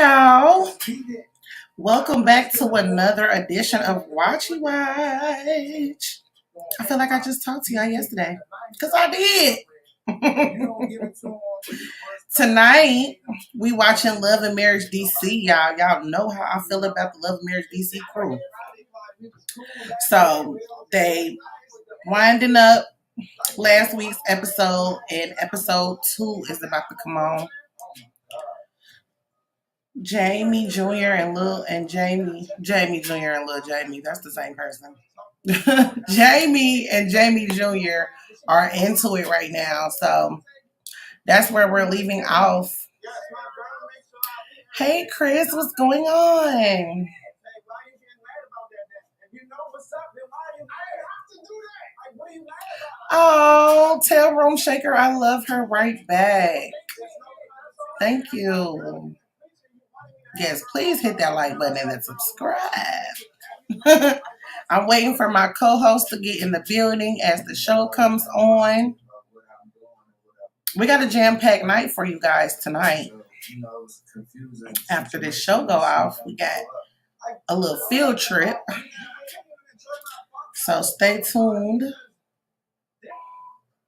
y'all. Welcome back to another edition of Watchy Watch. I feel like I just talked to y'all yesterday because I did. Tonight, we watching Love and Marriage DC, y'all. Y'all know how I feel about the Love and Marriage DC crew. So, they winding up last week's episode, and episode 2 is about to come on. Jamie Jr. and Lil and Jamie Jr. and Lil Jamie. That's the same person. Jamie and Jamie Jr. are into it right now. So that's where we're leaving off. Hey Chris, what's going on? Oh, tell Room Shaker I love her right back. Thank you. Yes, please hit that like button and then subscribe. I'm waiting for my co-host to get in the building as the show comes on. We got a jam-packed night for you guys tonight. After this show go off, we got a little field trip. So stay tuned.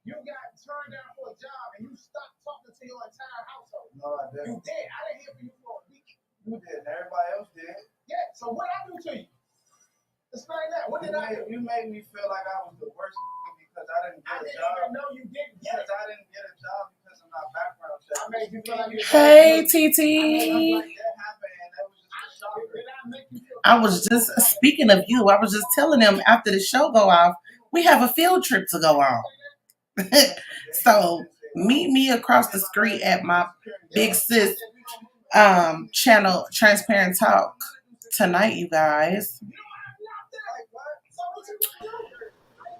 You got turned down for a job and you stopped talking to your entire household. No, I didn't. You did. I didn't hear from you for a week. You did. Everybody else did. Yeah. So what I do to you? Explain that. What did I do? You made me feel like I was the worst because I didn't get a job. I didn't even know you didn't get it. Because I didn't get a job because of my background check. I made you feel like you. Hey, TT. I was just speaking of you. I was just telling them after the show go off, we have a field trip to go on. So meet me across the street at my big sis channel, Transparent Talk, tonight, you guys.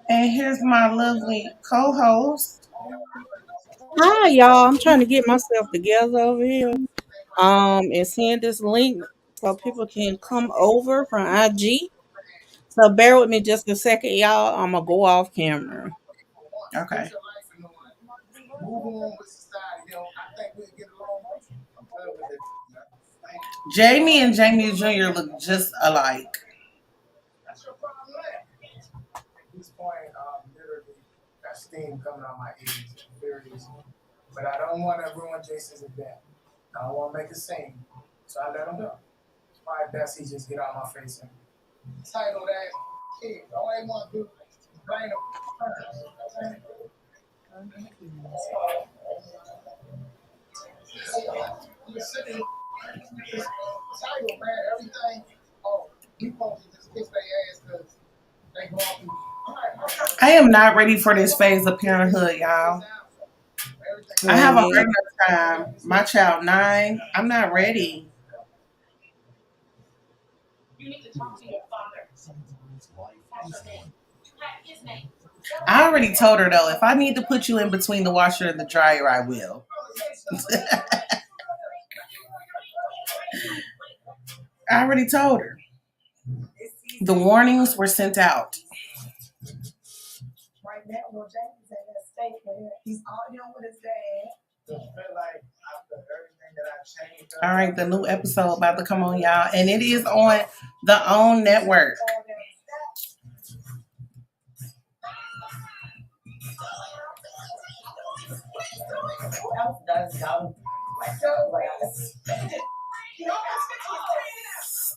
And here's my lovely co-host. Hi, y'all. I'm trying to get myself together over here. And send this link so people can come over from IG. So bear with me just a second, y'all. I'm gonna go off camera. Okay. Jamie and Jamie Jr. look just alike. At this point, literally, got steam coming out my ears. But I don't want to ruin Jason's event. I don't want to make a scene. So I let him go. It's probably best he just get out my face and title that kid. All they want to do is blame him. Title, man, everything. Oh, you supposed to just kiss their ass because they go through. I am not ready for this phase of parenthood, y'all. I have a hard enough time. My child 9. I'm not ready. You need to talk to your father. I already told her though, if I need to put you in between the washer and the dryer, I will. I already told her. The warnings were sent out. Right now, well, James at that state where he's arguing with his dad. All right, the new episode about to come on, y'all, and it is on the OWN network.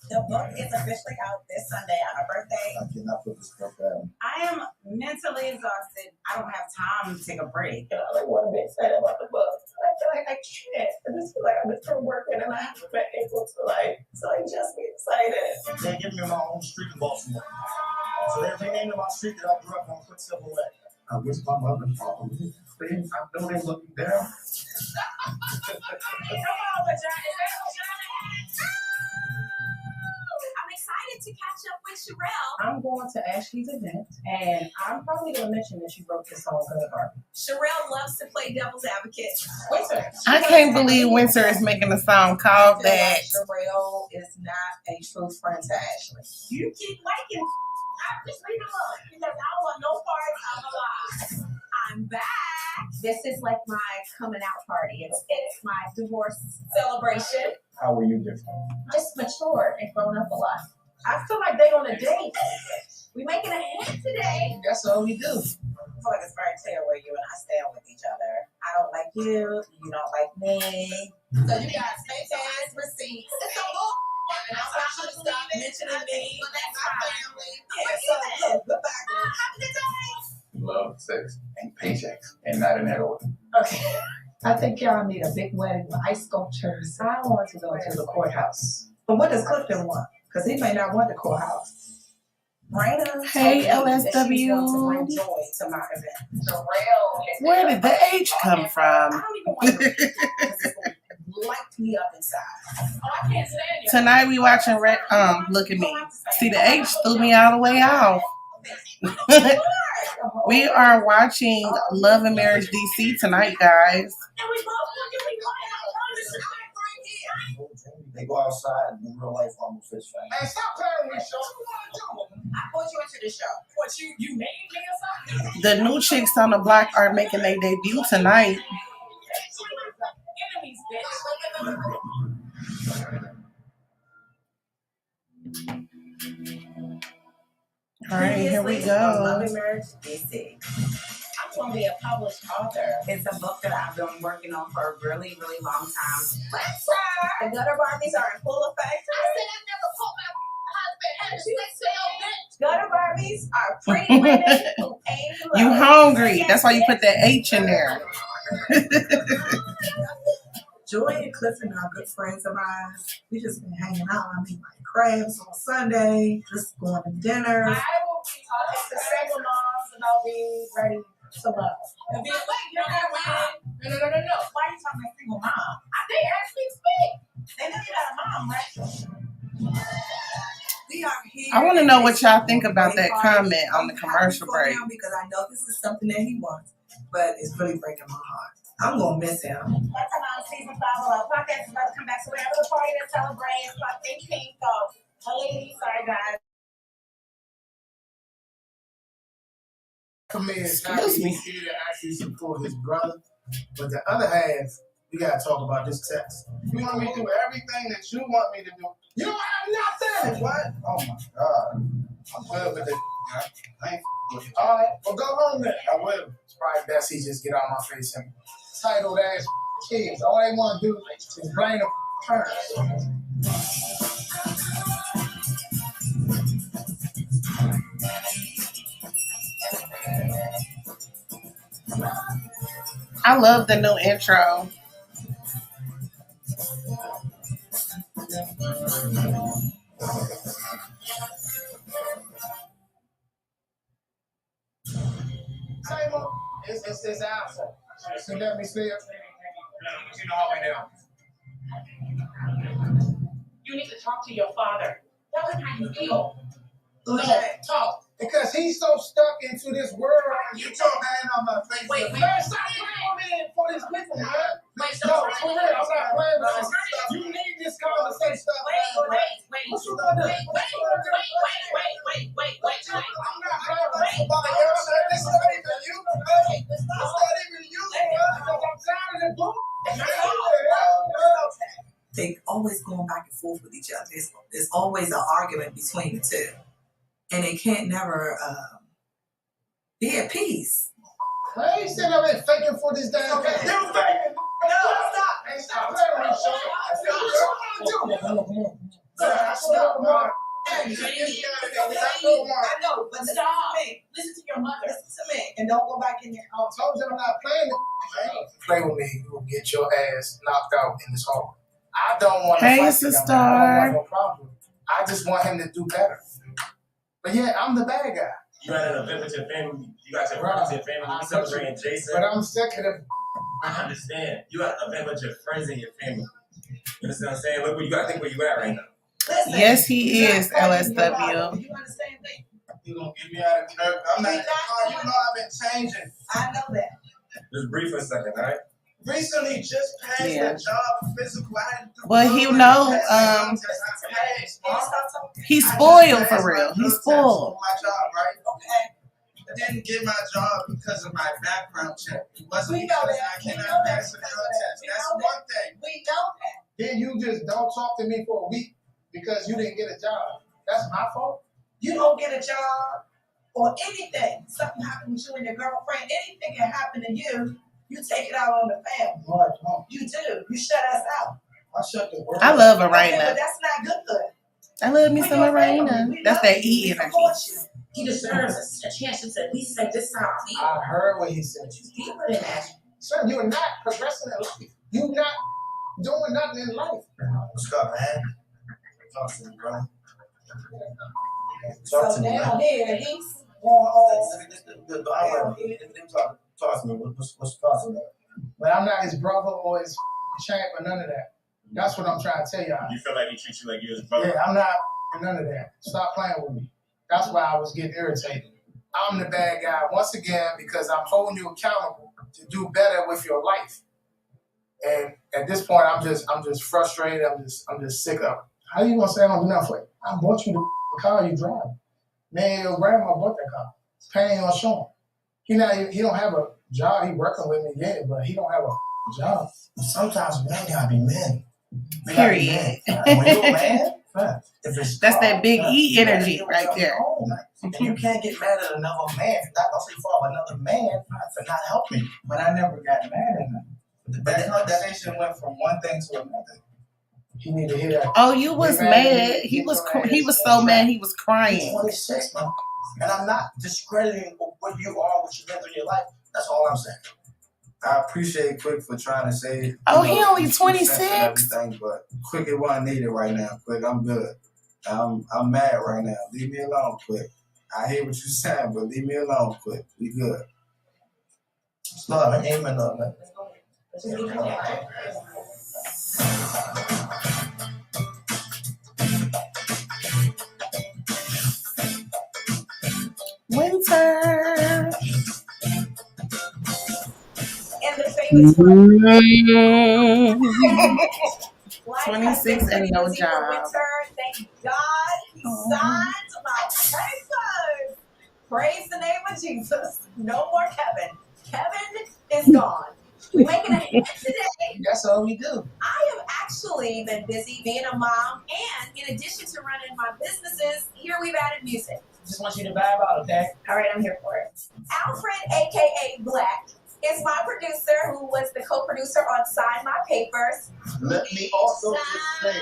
The book is officially out this Sunday on her birthday. I cannot put this book down. I am mentally exhausted. I don't have time to take a break. And I want to be excited about the book. I feel like I can't. I just feel like I've been through working and I haven't been able to just be excited. They give me my own street in Baltimore. So they're renaming my street that I grew up on Quicksilver Way. I wish my mother followed me. Please, I know they're looking down. Come on, vagina. I'm excited to catch up with Sherelle. I'm going to Ashley's event, and I'm probably going to mention that she wrote this song for her. Sherelle loves to play devil's advocate. Winter. I can't believe Winter is making a song called that. Like Sherelle is not a true friend to Ashley. You keep liking. I just leave it alone because I don't want no part of a lie. I I'm back. This is like my coming out party. It's my divorce celebration. How were you different? Just matured and grown up a lot. I feel like they on a date. We making a hit today. That's all we do. I feel like it's very clear where you and I stand with each other. I don't like you. You don't like me. So you got fake ass receipts. It's a book. And I want you to stop mentioning me. That's my family. Yeah, so goodbye. Have a good day. Love, sex, and paychecks, and not in that order. Okay. I think y'all need a big wedding with ice sculptures. I want to go to the courthouse. But what does Clifton want? Because he may not want the courthouse. Hey, LSW. Where did the H come from? I don't even want to light me up inside. Oh, I can't stand you. Tonight we watching Look at Me. See, the H threw me all the way off. We are watching Love and Marriage DC tonight, guys. They go outside and in real life almost fish fight. Man, stop playing with me, show. I put you into the show. What, you made me or something? The new chicks on the block are making their debut tonight. Enemies, bitch. All right, here we go. Love and Marriage DC. I'm going to be a published author. It's a book that I've been working on for a really, really long time. Let's the gutter Barbies are in full effect. I said I never called my husband. Gutter Barbies are pretty women who aim low. You hungry. That's why you put that H in there. Joy and Clifton are good friends of mine. We just been hanging out. I mean, like crabs on Sunday, just going to dinner. I will be talking to single moms about being ready to love. And be like, you're not No. Why are you talking to single mom? They actually speak. They know you got a mom, right? We are here. I want to know what y'all think about that comment on the commercial break. Because I know this is something that he wants, but it's really breaking my heart. I'm going to miss him. That's about season 5 of our podcast is about to come back. So we're having a party to celebrate. It's about 18. So, ladies, sorry, guys. Excuse me. He's here to actually support his brother, but the other half, we gotta talk about this text. You want me to do everything that you want me to do? You don't have nothing. What? Oh my God. I'm good with it. Yeah, I ain't with it. All right, well go home then. I will. It's probably best he just get out my face and titled ass kids. All they want to do is blame the parents. I love the new intro. It's this asshole. So let me see it. You know how we down. You need to talk to your father. Tell him how you feel. Talk. Because he's so stuck into this world. You talk hand on my face. Wait, man, stop playing for this people, man. No, for real, I'm not playing with this. You need this conversation. Wait. What you gonna do? Wait. I'm not playing with somebody else. It's not even you. It's not even you, because I'm tired of the book. They always going back and forth with each other. There's always an argument between the two. And they can't never be at peace. I ain't sitting up there faking for this damn game. You faking? No, stop. Hey, stop playing with me, Come on. Stop, Mark. I know, but stop. Listen to your mother. Listen to me. And don't go back in there. I told you I'm not playing it. Play with me, you will get your ass knocked out in this hall. I don't want to fight sister. I don't want no problem. I just want him to do better. But yeah, I'm the bad guy. You had an event with your family. You got your friends and family. You celebrating Jason. But I'm sick of the. I understand. You got an event with your friends and your family. You understand what I'm saying? Look where you got to think where you at right now. Listen, Yes, he is, LSW. You understand thing? You gonna get me out of church? I'm not. You know I've been changing. I know that. Just breathe for a second, all right? Recently, just passed the job physical. Well, you know, he's spoiled for real. He's spoiled. My job, right? Okay. didn't get my job because of my background check. It wasn't because I cannot pass the drug test. That's one thing. We know that. Then you just don't talk to me for a week because you didn't get a job. That's my fault. You don't get a job or anything. Something happened with you and your girlfriend. Anything can happen to you. You take it out on the family. No. You do. You shut us out. I shut the world. I love Arena. Okay, but that's not good. I love me some Arena. That's that E energy. He deserves a chance to at least say this time. I heard what he said. You deeper than that. Son, you're not progressing in life. You're not doing nothing in life. What's up, man? Talk to me, bro. Talk to me, man. Down here, he's Talk to me. What's talking about? But I'm not his brother or his champ or none of that. That's what I'm trying to tell y'all. You feel like he treats you like you're his brother? Yeah, I'm not none of that. Stop playing with me. That's why I was getting irritated. I'm the bad guy once again because I'm holding you accountable to do better with your life. And at this point, I'm just frustrated. I'm just sick of it. How you gonna say I don't do nothing for you? I bought you the car you drive. Man, your grandma bought that car. Paying on Sean. He don't have a job. He working with me, yeah, but he don't have a job. Sometimes men gotta be men. Period. When you're a man, That's that big E energy right there. And you can't get mad at another man, not also for another man for not helping you. But I never got mad at him. That conversation went from one thing to another. You need to hear that. Oh, you was mad. He was so mad he was crying. 26, man. And I'm not discrediting what you are, what you've been through in your life. That's all I'm saying. I appreciate Quick for trying to say. Oh, he only 26. Everything, but Quick, it wasn't needed right now. Quick, I'm good. I'm mad right now. Leave me alone, Quick. I hear what you're saying, but leave me alone, Quick. We good. Stop. I ain't man up, man. Winter. And the famous 26 and no job. Thank God he signed my papers. Praise the name of Jesus. No more Kevin. Kevin is gone. We're making a hit today. That's all we do. I have actually been busy being a mom, and in addition to running my businesses, here we've added music. Just want you to vibe out, okay? All right, I'm here for it. Alfred, aka Black, is my producer who was the co-producer on Sign My Papers. Let me also just say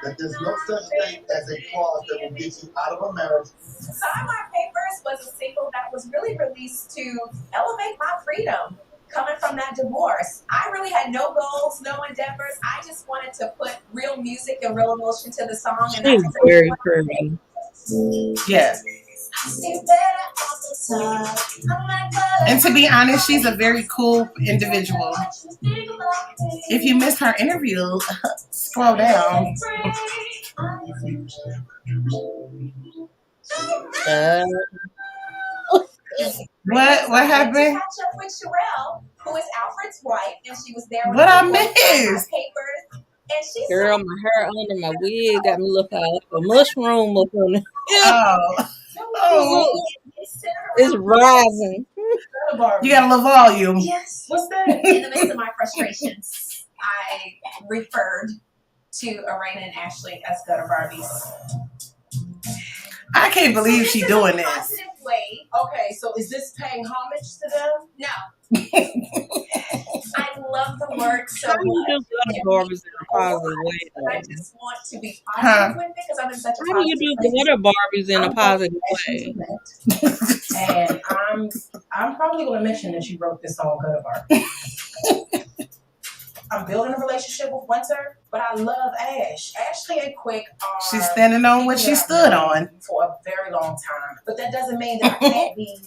that there's no such thing as a clause that will get you out of a marriage. Sign My Papers was a single that was really released to elevate my freedom coming from that divorce. I really had no goals, no endeavors. I just wanted to put real music and real emotion to the song. And She's very pretty. Yes. And to be honest, she's a very cool individual. If you missed her interview, scroll down. What happened? To catch up with Sherelle, who is Alfred's wife, and she was there. What I missed? Papers, and she Girl, my hair under my wig got me looking like a mushroom up on it. Oh, it's rising. You got a little volume. Yes. What's that? In the midst of my frustrations, I referred to Arena and Ashley as gutter Barbies. I can't believe she's doing this. Positive way. Okay, so is this paying homage to them? No. I love the word so much. Gutter Barbies in a positive way? I just want to be positive with it because I'm in such a How do you do gutter Barbies in a positive way? And I'm probably going to mention that you wrote this song, Gutter Barbie. I'm building a relationship with Winter, but I love Ash. Ashley and Quick are... She's standing on what she stood on. For a very long time. But that doesn't mean that I can't be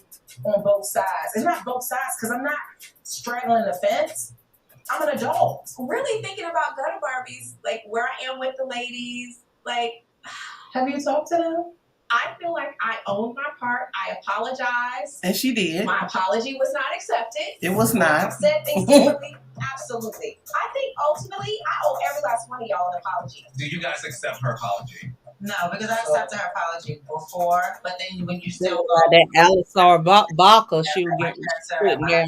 on both sides. It's not both sides because I'm not straddling the fence. I'm an adult. Really thinking about Gutter Barbies, like where I am with the ladies. Like, have you talked to them? I feel like I owned my part. I apologize. And she did. My apology was not accepted. It was not. I said things differently. Absolutely. I think ultimately I owe every last one of y'all an apology. Do you guys accept her apology? No, because I accepted her apology before, but then when you still that Alisar Baca, she was getting put down.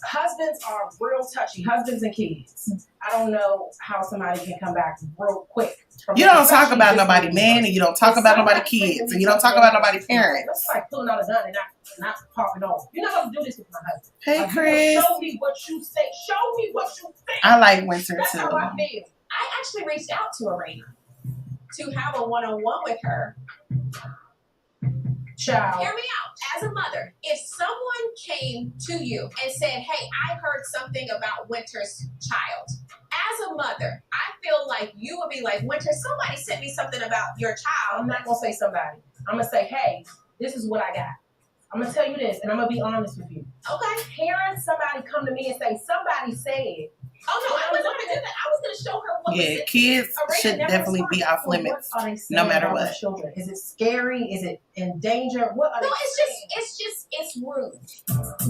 Husbands are real touchy. Husbands and kids. I don't know how somebody can come back real quick. You don't talk about nobody man, and you don't talk about nobody kids, and you don't talk about nobody parents. That's like pulling out a gun and not popping off. You're not gonna do this with my husband. Hey, Chris. Show me what you say. Show me what you think. I like Winter That's too. How I feel. I actually reached out to Arena to have a one-on-one with her. Child. Hear me out. As a mother, if someone came to you and said, hey, I heard something about Winter's child. As a mother, I feel like you would be like, Winter, somebody sent me something about your child. I'm not going to say somebody. I'm going to say, hey, this is what I got. I'm going to tell you this, and I'm going to be honest with you. Okay. Hearing somebody come to me and say, somebody said. Oh, no, I wasn't going to do that. I was going to show her what was Yeah, kids should definitely be off limits, no matter what. Children? Is it scary? Is it in danger? What are no, it's rude.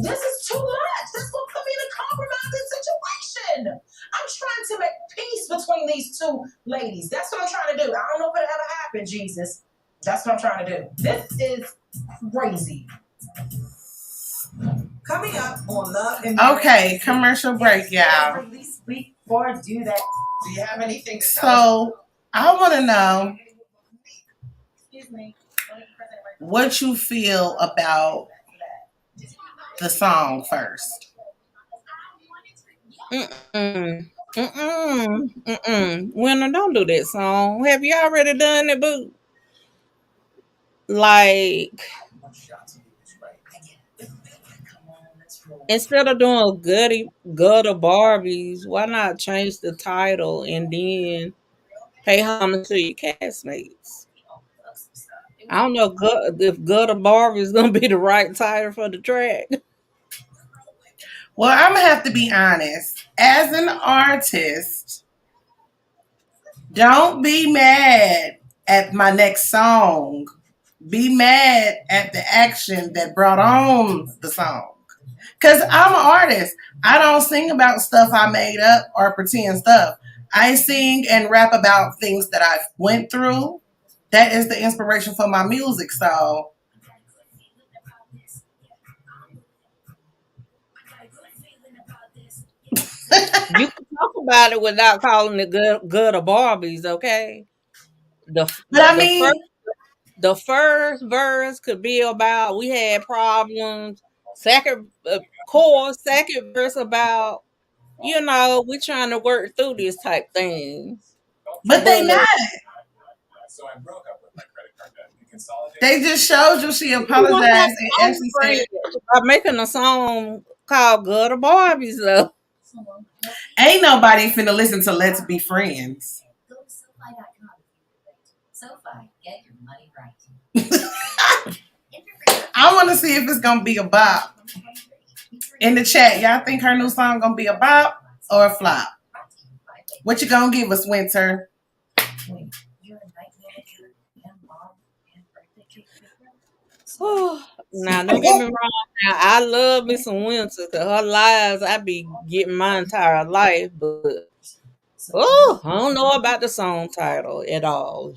This is too much. This will put me in a compromising situation. I'm trying to make peace between these two ladies. That's what I'm trying to do. I don't know if it'll ever happen, Jesus. That's what I'm trying to do. This is crazy. Coming up on Love and Okay, commercial break, y'all. Before I do that, do you have anything to So, I want to know Excuse me. what you feel about the song first. Winner, don't do that song. Have you already done it, boo? Like, instead of doing gutter Barbies, why not change the title and then pay homage to your castmates? I don't know if gutter Barbie is gonna be the right title for the track. Well, I'm going to have to be honest. As an artist, don't be mad at my next song. Be mad at the action that brought on the song. Because I'm an artist. I don't sing about stuff I made up or pretend stuff. I sing and rap about things that I've went through. That is the inspiration for my music. So You can talk about it without calling it gutter Barbies, okay? The first verse could be about we had problems. Second verse about we trying to work through this type thing. But they not. So I broke up with my credit card debt and consolidated. They just showed you she apologized and actually said by making a song called Gutter Barbies though. Ain't nobody finna listen to Let's Be Friends. Go to SoFi.com. SoFi, get your money right. I want to see if it's gonna be a bop. In the chat, y'all think her new song gonna be a bop or a flop? What you gonna give us, Winter? Now don't get me wrong. Now I love me some Winter because her lives I be getting my entire life, but I don't know about the song title at all.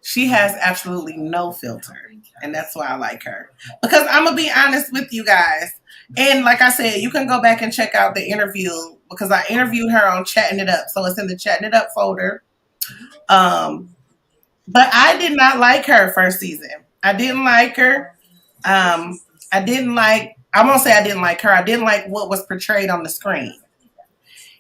She has absolutely no filter, and that's why I like her. Because I'm gonna be honest with you guys, and like I said, you can go back and check out the interview because I interviewed her on Chatting It Up, so it's in the Chatting It Up folder. But I did not like her first season. I didn't like her. I didn't like her. I didn't like what was portrayed on the screen.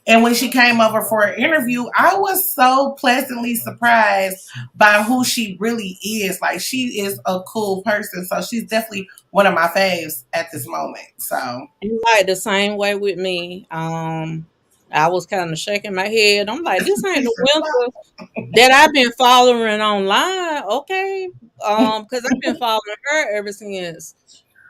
And when she came over for an interview, I was so pleasantly surprised by who she really is. Like, she is a cool person. So she's definitely one of my faves at this moment. So you like the same way with me. I was kind of shaking my head. I'm like, this ain't the Winter that I've been following online. Okay. Because I've been following her ever since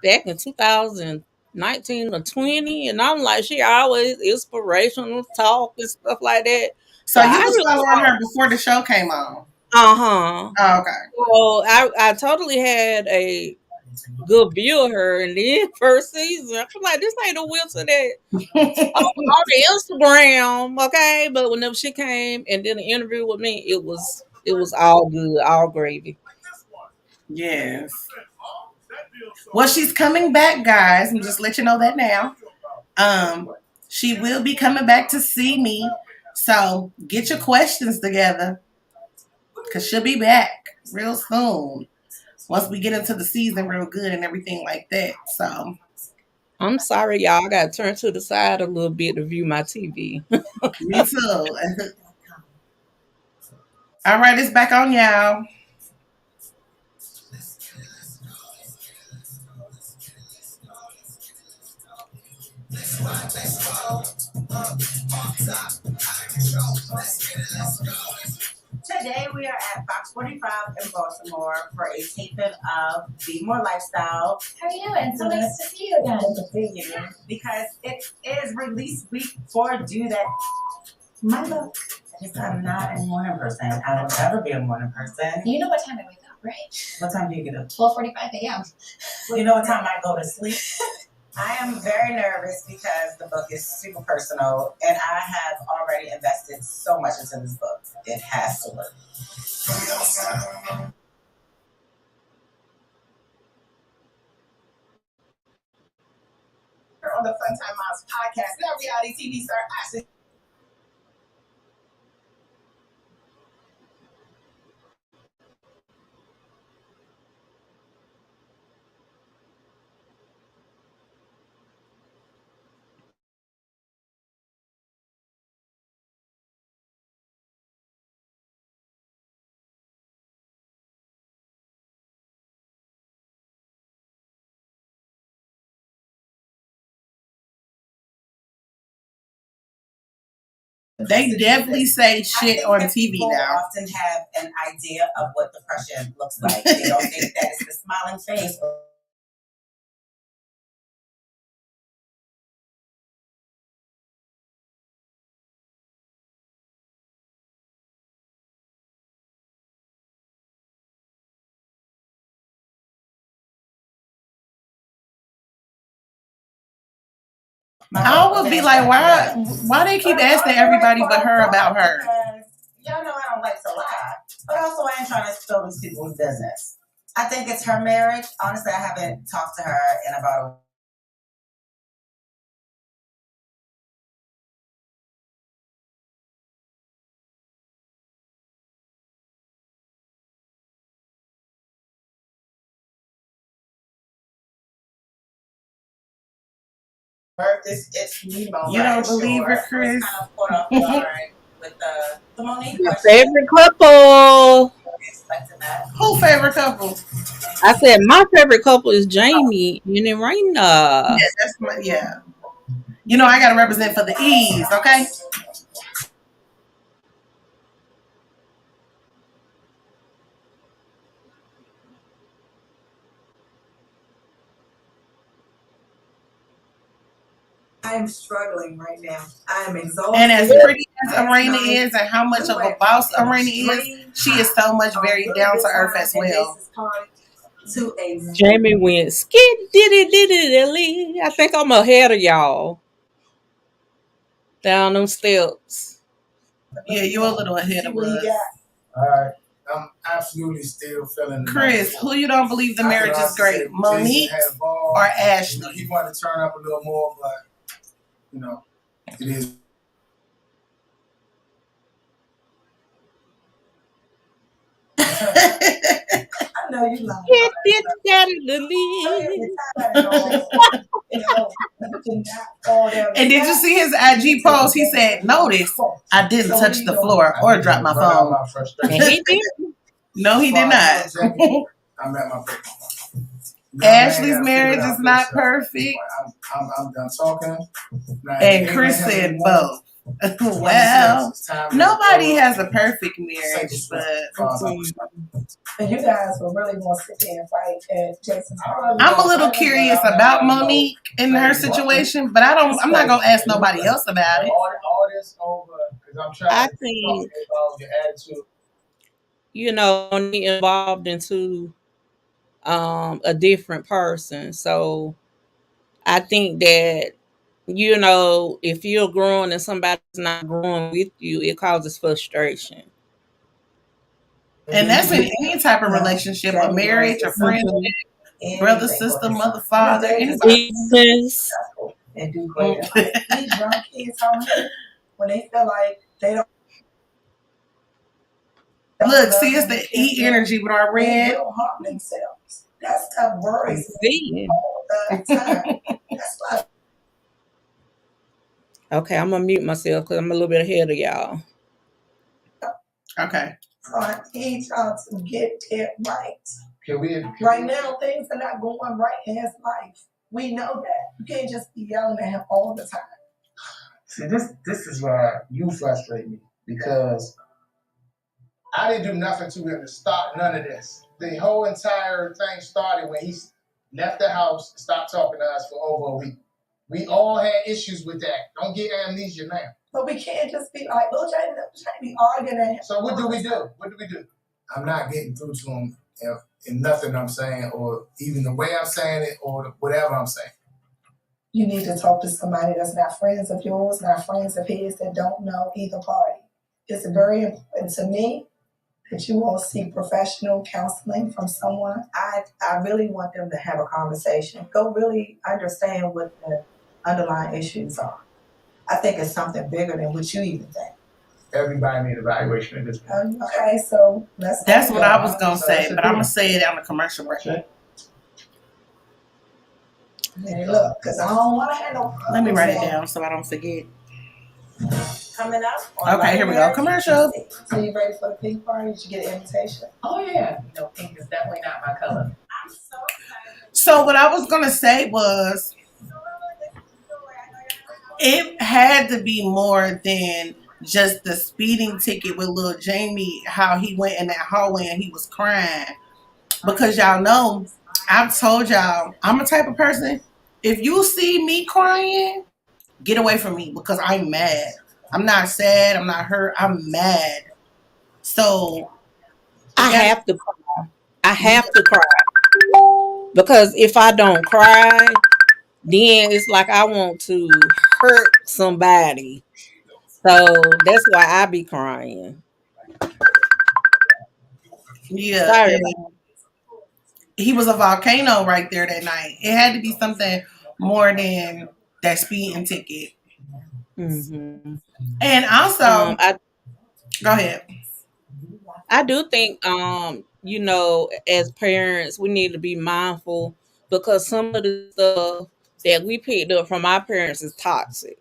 back in 2019 or 20. And I'm like, she always inspirational talk and stuff like that. So you was following her before the show came on? Uh-huh. Oh, okay. So I totally had a good view of her, and then first season, I'm like, this ain't the Winter that on the Instagram, okay? But whenever she came and did an interview with me, it was It was all good, all gravy. Yes. Well, she's coming back, guys. I'm just let you know that now. She will be coming back to see me. So get your questions together. Cause she'll be back real soon. Once we get into the season real good and everything like that. So I'm sorry, y'all. I got to turn to the side a little bit to view my TV. me too. All right, it's back on y'all. Today we are at Fox 45 in Baltimore for a taping of Be More Lifestyle. How are you doing? So nice to see you again. Good to see you. Because it is release week for Do That. My look. I'm not a morning person. I will never be a morning person. You know what time I wake up, right? What time do you get up? 12:45 a.m. You know what time I go to sleep? I am very nervous because the book is super personal and I have already invested so much into this book. It has to work. On the Fun Time Moms podcast, now reality TV star Ashley. They definitely say shit on TV people now. often have an idea of what depression looks like. They don't think that it's the smiling face. I would be like, why they keep asking everybody but her about her? Y'all know I don't like to lie, but also I ain't trying to spill these people's business. I think it's her marriage. Honestly, I haven't talked to her in about it's Nemo. You don't believe her, Chris? Kind of caught off guard with the Monique Your question. favorite couple. Who favorite couple? I said my favorite couple is Jamie and Raina. Yeah, that's my You know I gotta represent for the E's, okay? I am struggling right now. I am exhausted. And as pretty as Arena is and how much of a boss Arena is, she is so much very down to earth as well. To a Jamie went skid diddy diddy dilly. I think I'm ahead of y'all down them steps. Yeah, you're a little ahead of us. All right. I'm absolutely still feeling Chris, who you don't believe the marriage is great? Monique or Ashley? He wanted to turn up a little more, but it is. I know you love And did you see his IG post? He said, "Notice I didn't touch the floor or drop my phone." And he did. No, he did not. I'm at my Ashley's marriage is not perfect. I'm done talking. And Chris said both. Well, nobody has a perfect marriage, but you guys were really going to sit there and fight at Jason's party. I'm a little curious about Monique and her situation, but I'm not gonna ask nobody else about it. All this over because I'm trying I to think about your attitude. Involved into a different person. So I think that if you're growing and somebody's not growing with you, it causes frustration. And that's in any type of relationship, a marriage, a friendship, brother, sister, mother, father, anybody. Business. And do great. These young kids out here, when they feel like they don't. Look, see, it's the E energy with our red. They will harm themselves. That stuff worries me all the time. That's why. Okay, I'm gonna mute myself because I'm a little bit ahead of y'all. Okay. So I need y'all to get it right. Right now, things are not going right in his life. We know that. You can't just be yelling at him all the time. See, this is why you frustrate me, because I didn't do nothing to him to start none of this. The whole entire thing started when he left the house and stopped talking to us for over a week. We all had issues with that. Don't get amnesia now. But we can't just be like, we're trying to be arguing at him. So what do we do? What do we do? I'm not getting through to him in nothing I'm saying, or even the way I'm saying it, or whatever I'm saying. You need to talk to somebody that's not friends of yours, not friends of his, that don't know either party. It's very important to me that you all seek professional counseling from someone. I really want them to have a conversation. Go really understand what the underlying issues are. I think it's something bigger than what you even think. Everybody need evaluation at this point. Okay, so let's. That's what I was gonna say, but I'm gonna say it on the commercial break. Look, because I don't want to have no. Let me write it down so I don't forget. Coming up. Okay, here we go. Commercial. So you ready for the pink party? Did you get an invitation? Oh yeah. No, pink is definitely not my color. I'm so excited. So what I was gonna say was, it had to be more than just the speeding ticket with little Jamie, how he went in that hallway and he was crying. Because y'all know, I've told y'all, I'm a type of person, if you see me crying, get away from me because I'm mad. I'm not sad, I'm not hurt, I'm mad. So I have to cry. I have to cry. Because if I don't cry, then it's like I want to hurt somebody. So that's why I be crying. yeah, Sorry. he was a volcano right there that night. It had to be something more than that speeding ticket. Mm-hmm. And also, go ahead. I do think, as parents, we need to be mindful because some of the stuff that we picked up from our parents is toxic.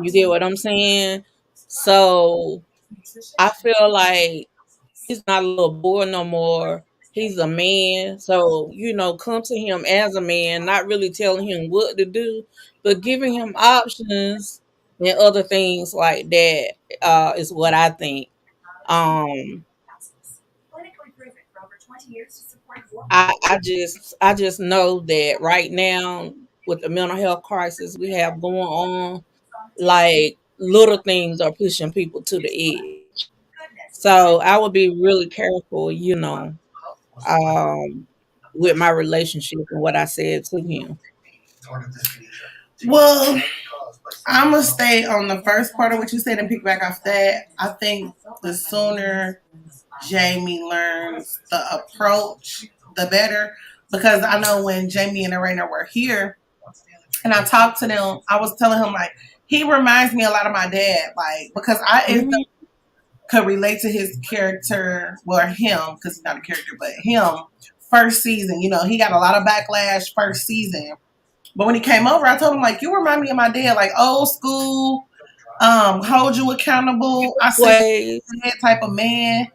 You get what I'm saying? So I feel like he's not a little boy no more. He's a man. So, come to him as a man, not really telling him what to do, but giving him options and other things like that is what I think. Um, I just know that right now with the mental health crisis we have going on, like little things are pushing people to the edge. So I would be really careful, um, with my relationship and what I said to him. Well, I'm going to stay on the first part of what you said and pick back off that. I think the sooner Jamie learns the approach, the better. Because I know when Jamie and Arena were here and I talked to them, I was telling him, like, he reminds me a lot of my dad. Like, because I could relate to his character, well, him, because he's not a character, but him, first season. He got a lot of backlash first season. But when he came over, I told him, like, you remind me of my dad, like old school, hold you accountable. I said that type of man.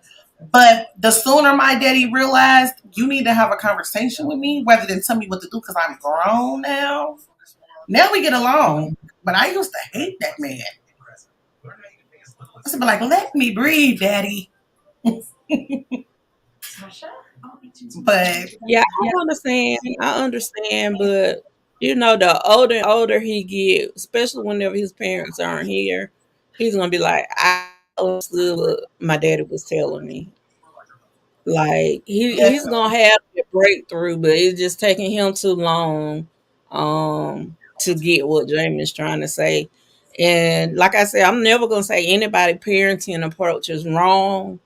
But the sooner my daddy realized you need to have a conversation with me rather than tell me what to do because I'm grown now. Now we get along. But I used to hate that man. I used to be like, let me breathe, daddy. But yeah, I understand, but the older and older he get, especially whenever his parents aren't here, he's gonna be like, I understood what my daddy was telling me. Like he's gonna have a breakthrough, but it's just taking him too long to get what Jamie's trying to say. And like I said, I'm never gonna say anybody parenting approach is wrong.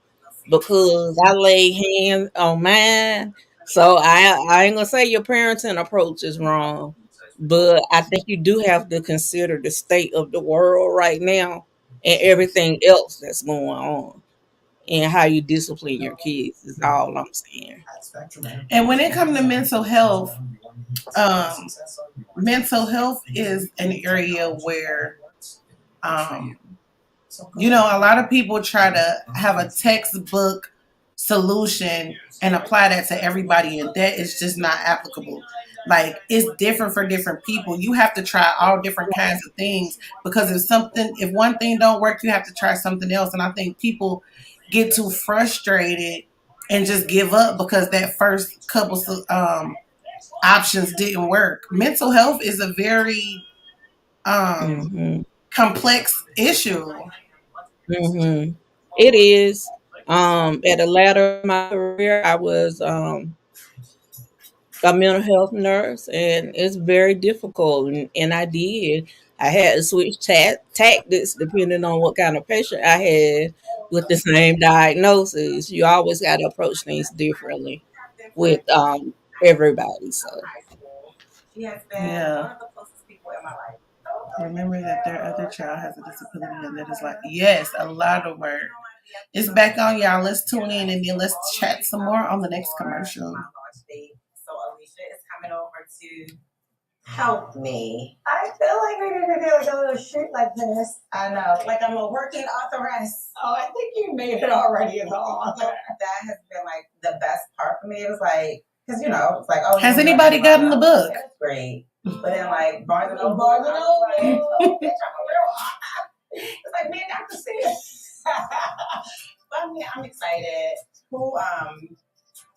because I lay hands on mine. So I ain't gonna say your parenting approach is wrong, but I think you do have to consider the state of the world right now and everything else that's going on and how you discipline your kids is all I'm saying. And when it comes to um, mental health is an area where, um, a lot of people try to have a textbook solution and apply that to everybody, and that is just not applicable. Like, it's different for different people. You have to try all different kinds of things because if one thing don't work, you have to try something else. And I think people get too frustrated and just give up because that first couple options didn't work. Mental health is a very complex issue. It is. At the latter of my career, I was a mental health nurse, and it's very difficult. And I did. I had to switch tactics depending on what kind of patient I had with the same diagnosis. You always got to approach things differently with everybody. So She has been one of the closest people in my life. Remember that their other child has a disability, and that is like, yes, a lot of work. It's back on, y'all. Let's tune in and then let's chat some more on the next commercial. So Alicia is coming over to help me. I feel like we need to do like a little shoot like this. I know, like I'm a working authoress. Oh, I think you made it already as an author. That has been like the best part for me. It was like, because it's like, oh, has anybody gotten the book? That's great. But then like Barnes and Noble, bitch, I'm a real author. It's like me and Dr. Sis. But I'm excited. Who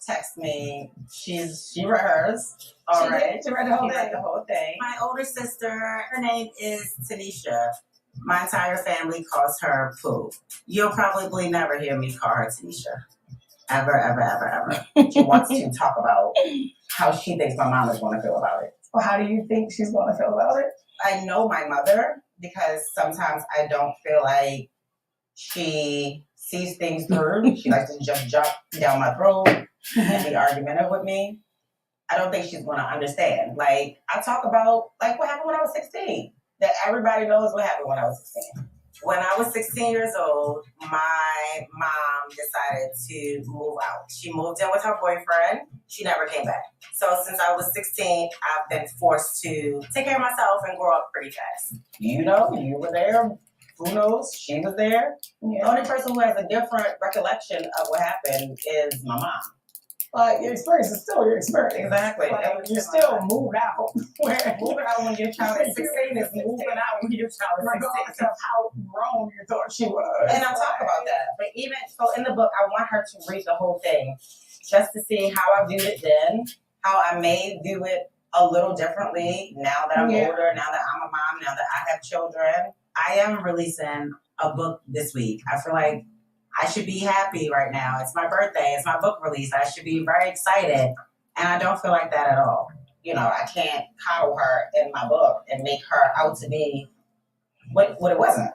text me? She read hers. All right. She read the whole thing. My older sister, her name is Tanisha. My entire family calls her Pooh. You'll probably never hear me call her Tanisha. Ever, ever, ever, ever. She wants to talk about how she thinks my mom is going to feel about it. Well, how do you think she's going to feel about it? I know my mother because sometimes I don't feel like she sees things through. She likes to just jump down my throat and be argumentative with me. I don't think she's going to understand. Like, I talk about, like, what happened when I was 16. That everybody knows what happened when I was 16. When I was 16 years old, my mom decided to move out. She moved in with her boyfriend. She never came back. So since I was 16, I've been forced to take care of myself and grow up pretty fast. You were there. Who knows? She was there. Yeah. The only person who has a different recollection of what happened is my mom. But your experience is still your experience. Exactly. Like, you're still moved out. Moving out when your child is 16 is moving out when your child is 16. Of how grown you thought she was. And I'll talk about that. But even so, in the book, I want her to read the whole thing just to see how I viewed it then, how I may view it a little differently now that I'm older, now that I'm a mom, now that I have children. I am releasing a book this week. I feel like I should be happy right now. It's my birthday. It's my book release. I should be very excited. And I don't feel like that at all. I can't coddle her in my book and make her out to be what it wasn't.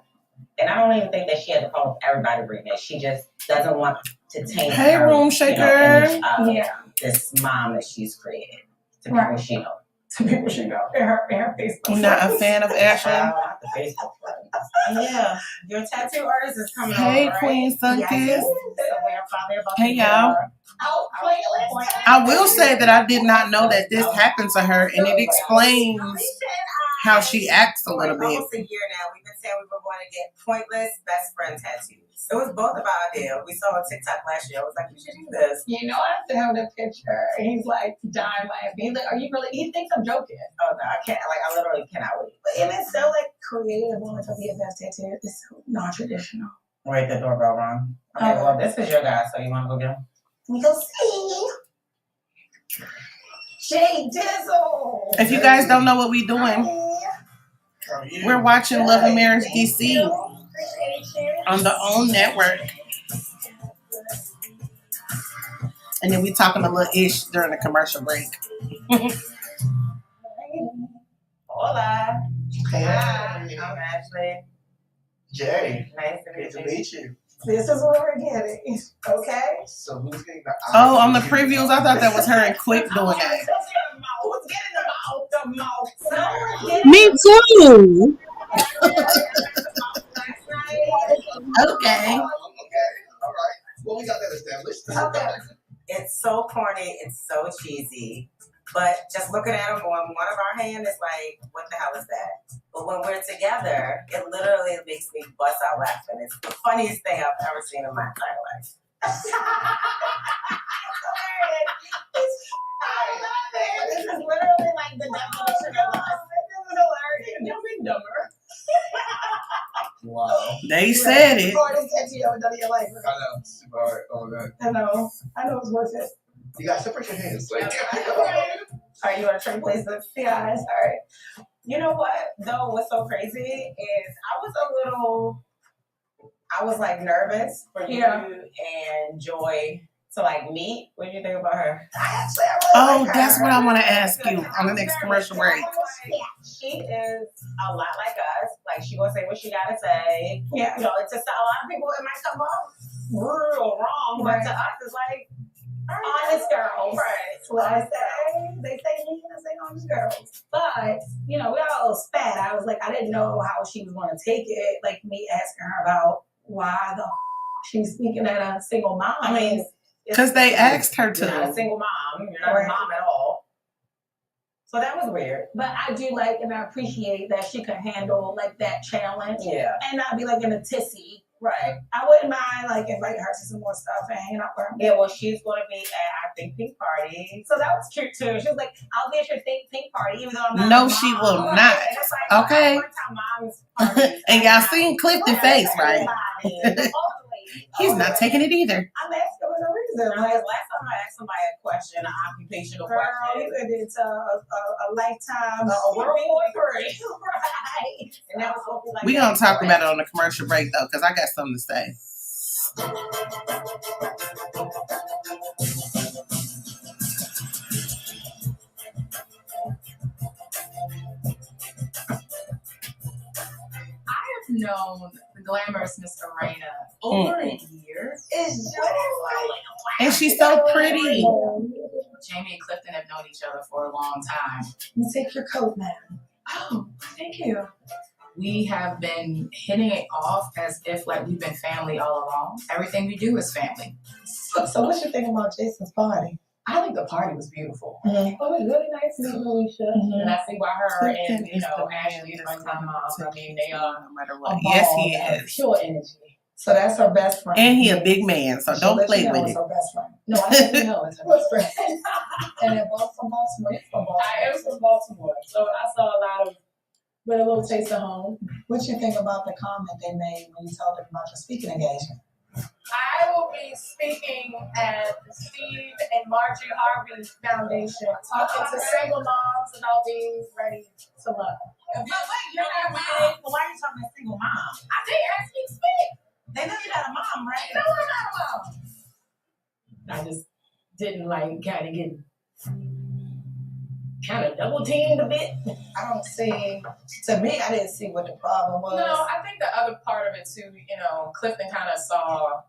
And I don't even think that she has a problem with everybody reading it. She just doesn't want to taint her room shaker. Image of this mom that she's created to people she knows. To people she knows. In her Facebook. You're not a fan of Ashley? Not the Facebook friends. Yeah. Your tattoo artist is coming over, Hey, right? Queen Sunkiss. Yes. So we're finally about hey, y'all. I will say that I did not know that this happened to her, and it explains how she acts a little bit. Almost a year now, we've been saying we were going to get pointless best friend tattoos. It was both of our idea. We saw on TikTok last year. I was like, you should do this. I sent him the picture, and he's like dying laughing. He's like, are you really? He thinks I'm joking. Oh no, I can't. Like, I literally cannot wait. And it's so like creative. When it's a BFF tattoo, it's so non-traditional. Wait, the doorbell rung. Okay, well, this is your guy, so you want to go get him? We go see Jay Dizzle. If you guys don't know what we're doing, we're watching Love and Marriage DC on the OWN network. And then we talking a little ish during the commercial break. Hola. Hey. Hi, I'm Ashley. Jay. Nice to Good to meet you. This is what we're getting. Okay? So who's getting the Oh, on the previews, I thought that was her and Quick doing that. Who's getting the mouth? Me too. Okay. Okay. All right. Well, we got that established. Okay. It's so corny. It's so cheesy. But just looking at them going, one of our hand is like, what the hell is that? But when we're together, it literally makes me bust out laughing. It's the funniest thing I've ever seen in my entire life. I love it. This is literally like the definition of us. This is hilarious. You'll be dumber. Wow. They said it. Or they catch you over your life. I know. Super hard. Oh, God. I know it's worth it. You got to separate your hands. Like, All right, you want to trade places? Yeah, all right. You know what, though, what's so crazy is I was like nervous for you and Joy to like meet. What do you think about her? Oh, that's what I want to ask you on the next commercial break. She is a lot like us. Like, she gonna say what she gotta say. Yeah. You know, to a lot of people, it might come off real wrong, but to us, it's like, honest girls. Right. That's what I say. They say me and I say honest girls. But, you know, we all spat. I was like, I didn't know how she was going to take it. Like me asking her about why the she's speaking at a single mom. I mean, Because they asked her you're not a to. single mom. You're not a mom at all. So that was weird. But I do like and I appreciate that she could handle like that challenge. Yeah. And not be like in a tissy. Right. I wouldn't mind like inviting her to some more stuff and hanging out with her. Yeah, well, she's going to be at our Think Pink party. So that was cute too. She was like, I'll be at your Think Pink party, even though I'm not. No, a she mom. will Right. not. And it's like, Okay. Mom's party. And y'all seen Clifton face, right? Everybody. He's not taking it either. I'm asking for no reason. Like, last time I asked somebody a question, an occupational Girl, question. you could it's a lifetime. A World War III. Right. And that was what We're going to talk about it on the commercial break, though, because I got something to say. known the glamorous Miss Arena over a year. And she's so pretty. Jamie and Clifton have known each other for a long time. You take your coat, ma'am. Oh, thank you. We have been hitting it off as if like we've been family all along. Everything we do is family. So what you think about Jason's party? I think the party was beautiful. Mm-hmm. Oh, it was really nice meeting Alicia. Mm-hmm. And I see why her Clifton and, is the Ashley is like my mom. I mean, they are no matter what. Yes, he is. pure energy. So that's her best friend. And he a big man, so don't play with it. Her best friend. No, I didn't know it's her best friend. And they're both from Baltimore. From Baltimore. I am from Baltimore, so I saw a lot of, but a little taste of home. What you think about the comment they made when you told them about your speaking engagement? I will be speaking at the Steve and Margie Harvey Foundation, talking to single moms about being ready to love. But wait, you're not married. Well, why are you talking to a single mom? I did ask you to speak. They know you're not a mom, right? No, I'm not a mom. I just didn't like kind of double teamed a bit. I don't see, to me, I didn't see what the problem was. No, I think the other part of it too, Clifton kind of saw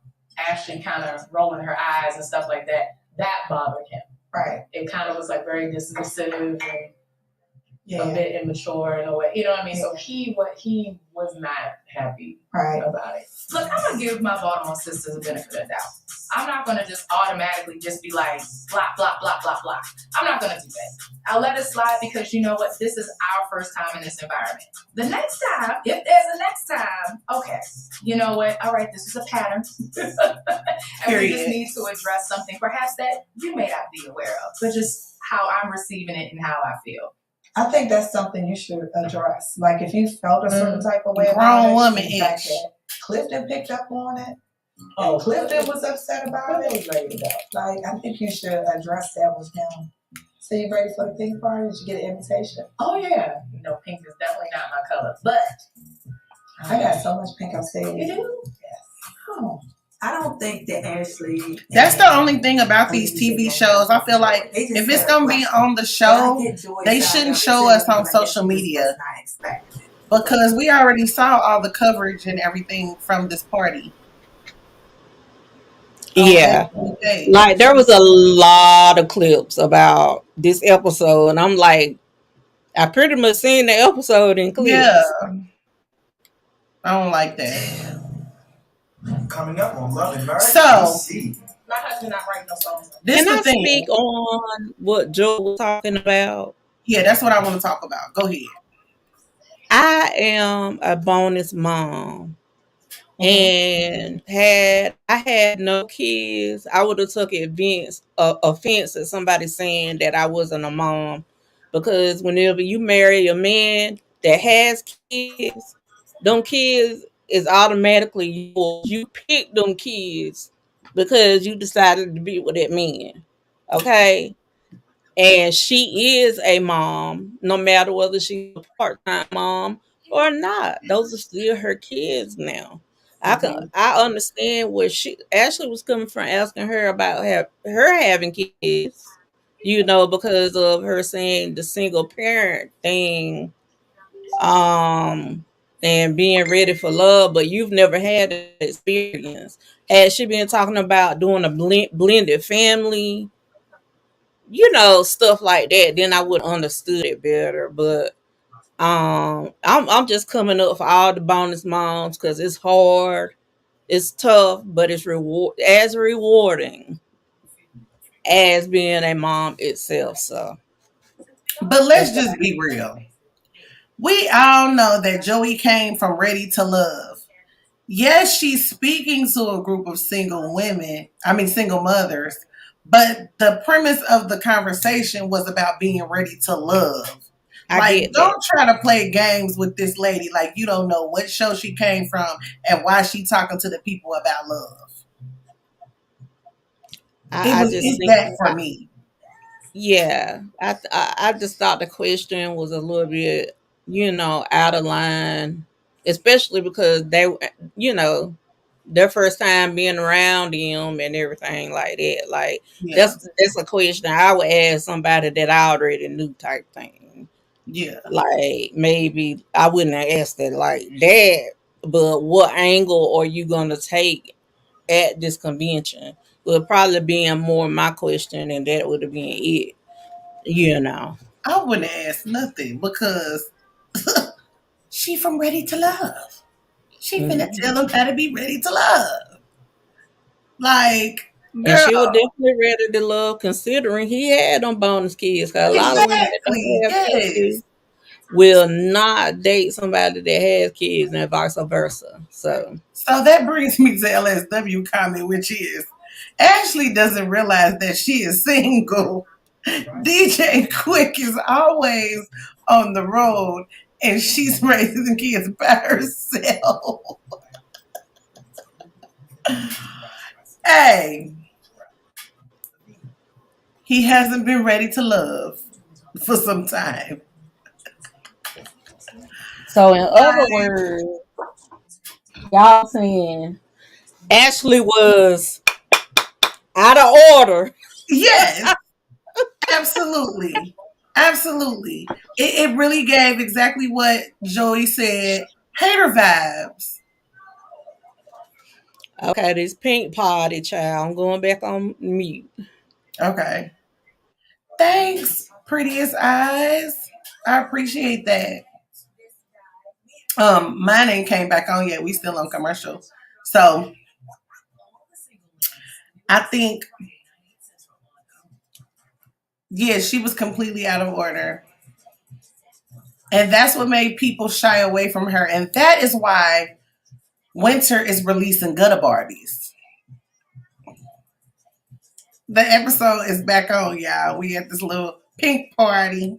Ashley kind of rolling her eyes and stuff like that. That bothered him. Right. It kind of was like very dismissive and Yeah. a bit immature in a way. You know what I mean? So he was not happy about it. Look, I'm going to give my Baltimore sisters a benefit of the doubt. I'm not going to just automatically just be like, blah, blah, blah, blah, blah. I'm not going to do that. I'll let it slide because you know what? This is our first time in this environment. The next time, if there's a next time, okay. You know what? All right, this is a pattern. And we just need to address something perhaps that you may not be aware of, but just how I'm receiving it and how I feel. I think that's something you should address. Like if you felt a certain type of way Grown about it, woman-ish. Clifton picked up on it. And Clifton was upset about it. Like I think you should address that with him. So you ready for the pink party? Did you get an invitation? Oh yeah. Pink is definitely not my color, but I got so much pink upstairs. You do? Yes. Oh. I don't think that Ashley. That's the only thing about these TV shows. I feel like if it's going to be on the show, they shouldn't show us on social media because we already saw all the coverage and everything from this party. Yeah. Like there was a lot of clips about this episode, and I'm like, I pretty much seen the episode in clips. Yeah. I don't like that. Coming up on Love and Marriage. So, My husband not writing no songs. Can I speak on what Joe was talking about? Yeah, that's what I want to talk about. Go ahead. I am a bonus mom. And had I had no kids, I would have took offense at somebody saying that I wasn't a mom, because whenever you marry a man that has kids, them kids is automatically yours. You pick them kids because you decided to be with that man. Okay. And she is a mom, no matter whether she's a part-time mom or not. Those are still her kids now. I understand where she Ashley was coming from, asking her about her having kids, because of her saying the single parent thing, and being ready for love, but you've never had that experience. Had she been talking about doing a blended family, stuff like that, then I would understood it better. But I'm just coming up for all the bonus moms because it's hard, it's tough, but it's rewarding as being a mom itself. So, but let's just be real. We all know that Joey came from Ready to Love. Yes, she's speaking to a group of single mothers, but the premise of the conversation was about being ready to love. Don't try to play games with this lady like you don't know what show she came from and why she talking to the people about love. That for me. Yeah, I just thought the question was a little bit, out of line, especially because they, their first time being around him and everything like that. Like that's a question I would ask somebody that I already knew, type thing. Yeah, like maybe I wouldn't have asked it like that, but what angle are you gonna take at this convention? Would probably being more my question, and that would have been it. I wouldn't ask nothing because she from Ready to Love. She finna tell them how to be ready to love. Like, girl. And she was definitely ready to love, considering he had them bonus kids. Cause a lot of women that don't have kids will not date somebody that has kids, and vice versa. So that brings me to LSW comment, which is Ashley doesn't realize that she is single. DJ Quick is always on the road, and she's raising kids by herself. Hey, he hasn't been ready to love for some time. So, in other words, y'all saying Ashley was out of order. Yes, absolutely. Absolutely. It really gave exactly what Joey said, hater vibes. Okay, this pink party, child. I'm going back on mute. Okay. Thanks, prettiest eyes. I appreciate that. Mine ain't came back on yet. We still on commercial. So I think, yeah, she was completely out of order. And that's what made people shy away from her. And that is why Winter is releasing Gutter Barbies. The episode is back on, y'all. We at this little pink party.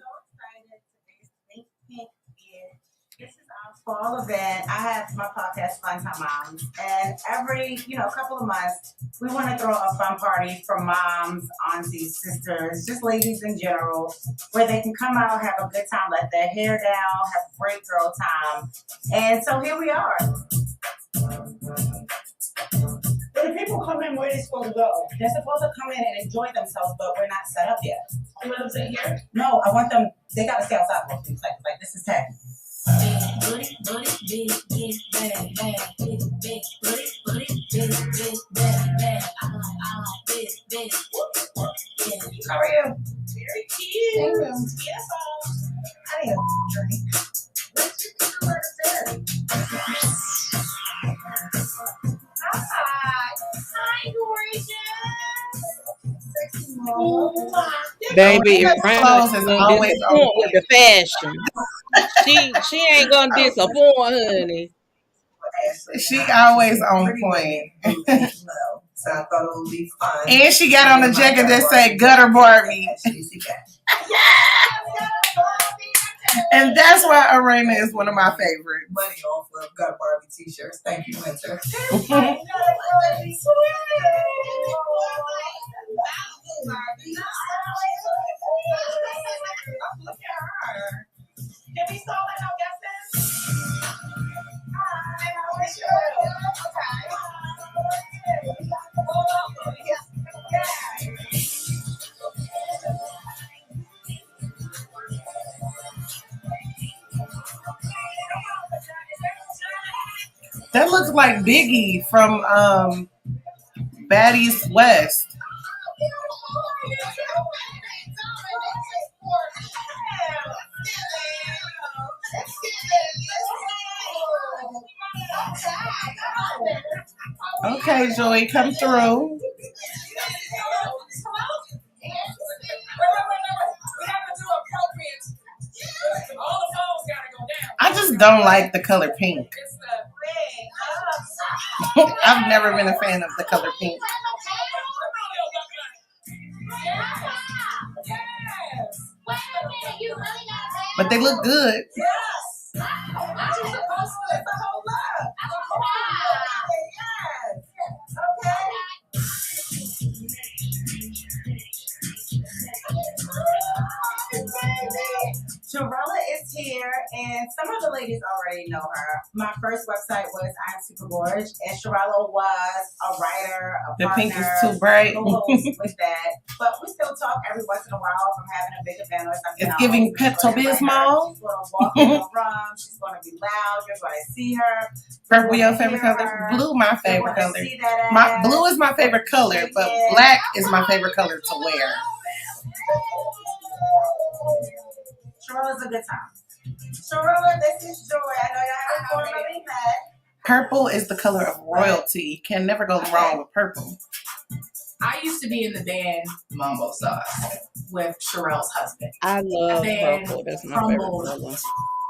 For all of that, I have my podcast, Fun Time Moms, and every couple of months, we want to throw a fun party for moms, aunties, sisters, just ladies in general, where they can come out, have a good time, let their hair down, have a great girl time. And so here we are. When the people come in, where are they supposed to go? They're supposed to come in and enjoy themselves, but we're not set up yet. You want them to sit here? No, I want them. They got to stay outside for a few seconds. Like, this is 10. big booty, big bad, big booty, big bad. I like big. Yeah. How are you? Very cute. Thank you. Beautiful. I need a drink. Hi, gorgeous. Sexy mama. Baby, Her Rhonda clothes is gonna always on disappoint with point. the fashion. She ain't gonna disappoint, honey. She always on point. So I thought it would be fun. And she got on a jacket that said Gutter Barbie. And that's why Arena is one of my favorites. Money off of Gutter Barbie t-shirts. Thank you, Winter. Can we stall it out, guys? Hi, how are That looks like Biggie from Baddies West. Okay, Joey, come through. I just don't like the color pink. I've never been a fan of the color pink. But they look good. Sharella is here, and some of the ladies already know her. My first website was I'm Super Gorge, and Sharella was a writer, a The partner, pink is too bright. co-host with that. But we still talk every once in a while from having a big event or something. It's giving Pepto-Bismol. She's going to walk in the room. She's going to be loud. You're going to see her. Purple, your favorite color. Blue, my favorite color. Blue is my favorite color, but black is my favorite color to wear. Sharella's a good time. Sharella, this is Joy. I know y'all haven't formally met. Purple is the color of royalty. You can never go wrong with purple. I used to be in the band Mambo Sauce with Sherelle's husband. I love purple. That's my favorite color.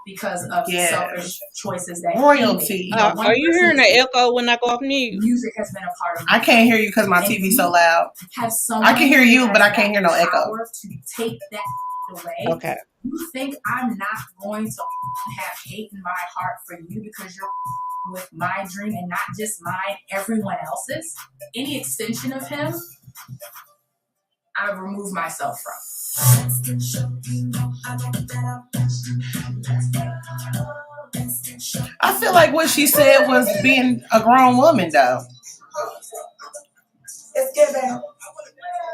Because of selfish choices that royalty. Are you hearing the echo when I go off mute? Music has been a part of. I can't hear you because my TV's so loud. I can hear you, but I can't hear no echo. To take that away. Okay. You think I'm not going to have hate in my heart for you because you're with my dream and not just mine, everyone else's? Any extension of him, I remove myself from. I feel like what she said was being a grown woman, though. It's giving.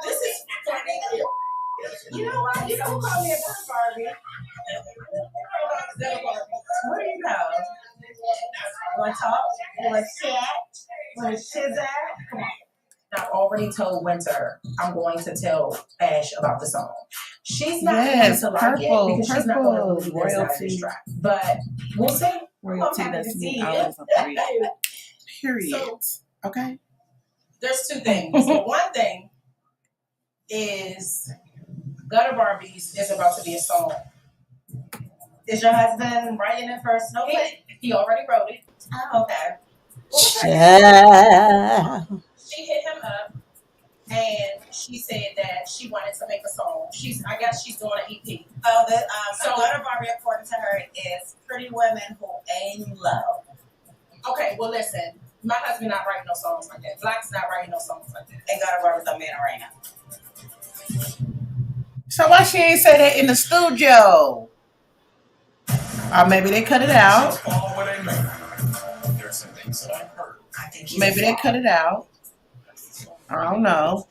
This is funny. You know what? You don't call me a Gutter Barbie. What do you know? You want to talk? You want to chat? You want to shizat? Come on. I already told Winter I'm going to tell Ash about the song. She's not going to like it because she's not going to believe this out of this track. But we'll see. Royalty, that's me. Always agree. Period. So, okay. There's two things. So one thing is Gutter Barbies is about to be a song. Is your husband writing it first? No, he already wrote it. Oh, okay. She hit him up and she said that she wanted to make a song. I guess she's doing an EP. Oh, so Gutter Barbie, according to her, is pretty women who aim low. Okay, well listen, my husband not writing no songs like that. Black's not writing no songs like that. And Gutter Barbie's a man right now. So why she ain't say that in the studio? Or maybe they cut it out. Maybe they cut it out. I don't know.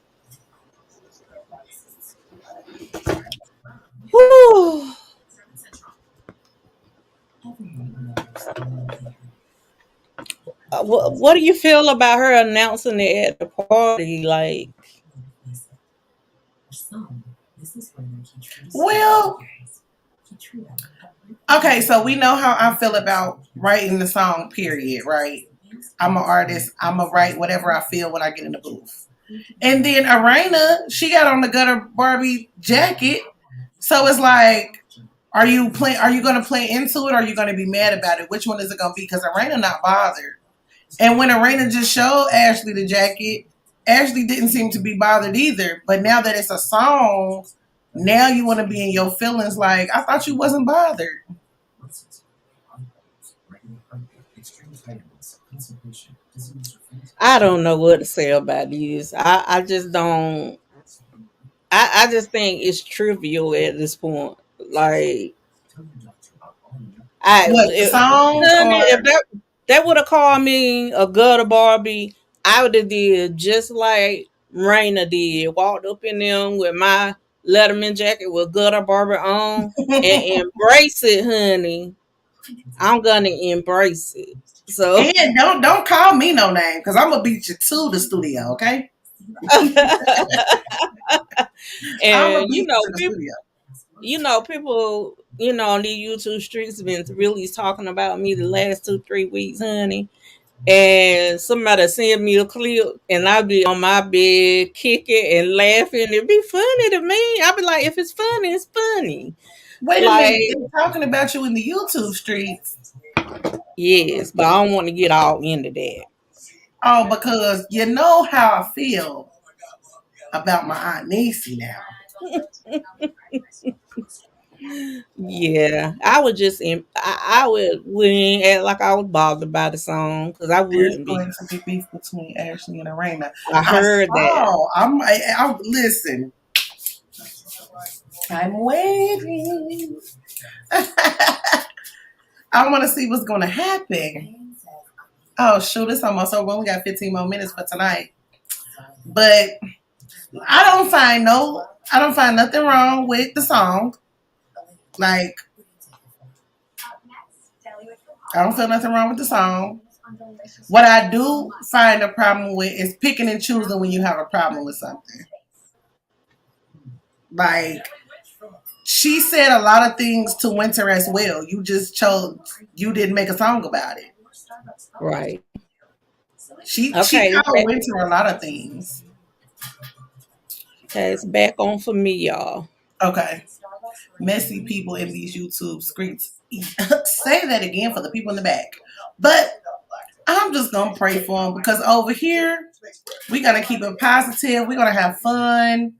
Whew. What do you feel about her announcing it at the party? Like, well, okay, so we know how I feel about writing the song, period, right? I'm an artist. I'm going to write whatever I feel when I get in the booth. And then Arena, she got on the Gutter Barbie jacket. So it's like, are you going to play into it, or are you going to be mad about it? Which one is it going to be? Because Arena not bothered. And when Arena just showed Ashley the jacket, Ashley didn't seem to be bothered either. But now that it's a song, now you want to be in your feelings like, I thought you wasn't bothered. I don't know what to say about these. I just don't. I just think it's trivial at this point. Like, The song? if that would have called me a gutter Barbie, I would have did just like Raina did. Walked up in them with my Letterman jacket with gutter Barbie on and embrace it, honey. I'm gonna embrace it. So and don't call me no name, because I'm gonna beat you to the studio, okay? And people, on these YouTube streets have been really talking about me the last 2-3 weeks, honey. And somebody send me a clip, and I'll be on my bed kicking and laughing. It'd be funny to me. I'll be like, if it's funny, it's funny. Wait a minute, they're talking about you in the YouTube streets. Yes, but I don't want to get all into that. Oh, because you know how I feel about my Aunt Niecy now. Yeah, I would just, I wouldn't act like I was bothered by the song, because I wouldn't be. There's going to be beef between Ashley and Arena. I heard that. I'm listen. I'm waiting. I want to see what's going to happen. Oh, shoot, it's almost over. We only got 15 more minutes for tonight. But I don't find nothing wrong with the song. Like, I don't feel nothing wrong with the song. What I do find a problem with is picking and choosing when you have a problem with something. Like, she said a lot of things to Winter as well. You didn't make a song about it. Right. She called Winter a lot of things. Okay, it's back on for me, y'all. Okay. Messy people in these YouTube streets. Say that again for the people in the back. But I'm just going to pray for them, because over here, we got to keep it positive. We're going to have fun.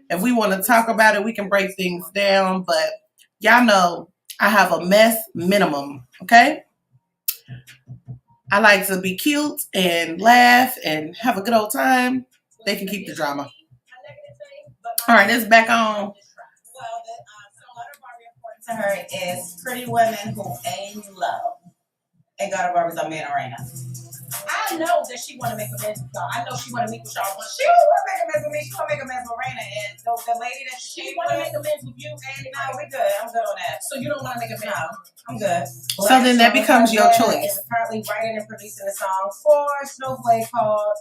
If we want to talk about it, we can break things down. But y'all know I have a mess minimum, okay? I like to be cute and laugh and have a good old time. They can keep the drama. All right, it's back on. To her is pretty women who aim low. And Gutter Barbie's a man Arena. I know that she want to make a mess with y'all. I know she want to meet with y'all. She don't want to make a mess with me. She want to make a mess with Arena. And the lady that she want to make a mess with you. And no, we good. I'm good on that. So you don't want to make a mess? No, I'm good. So then that becomes your choice. Is currently writing and producing a song for Snowflake called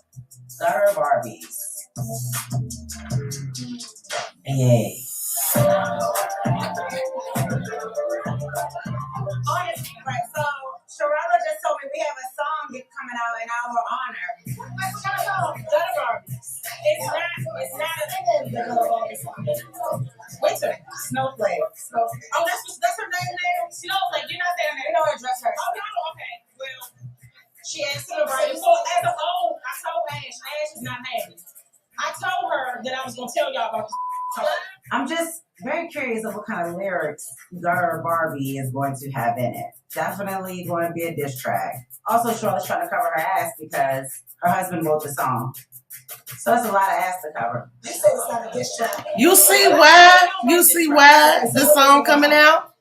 Gutter Barbies. Yay. Right, so Sharella just told me we have a song coming out in our honor. Gutter Barbies. It's not Winter. Snowflake. Oh, that's her name now? Snowflake. You're not saying that. You know her dress her. Oh, no, okay. Well, she asked me to write it. So as a whole, I told Ash is not happy. I told her that I was going to tell y'all about this. I'm just very curious of what kind of lyrics Gutter Barbie is going to have in it. Definitely going to be a diss track. Also, Charlotte's trying to cover her ass because her husband wrote the song. So that's a lot of ass to cover. You say it's not a diss track. You see why? The song coming out?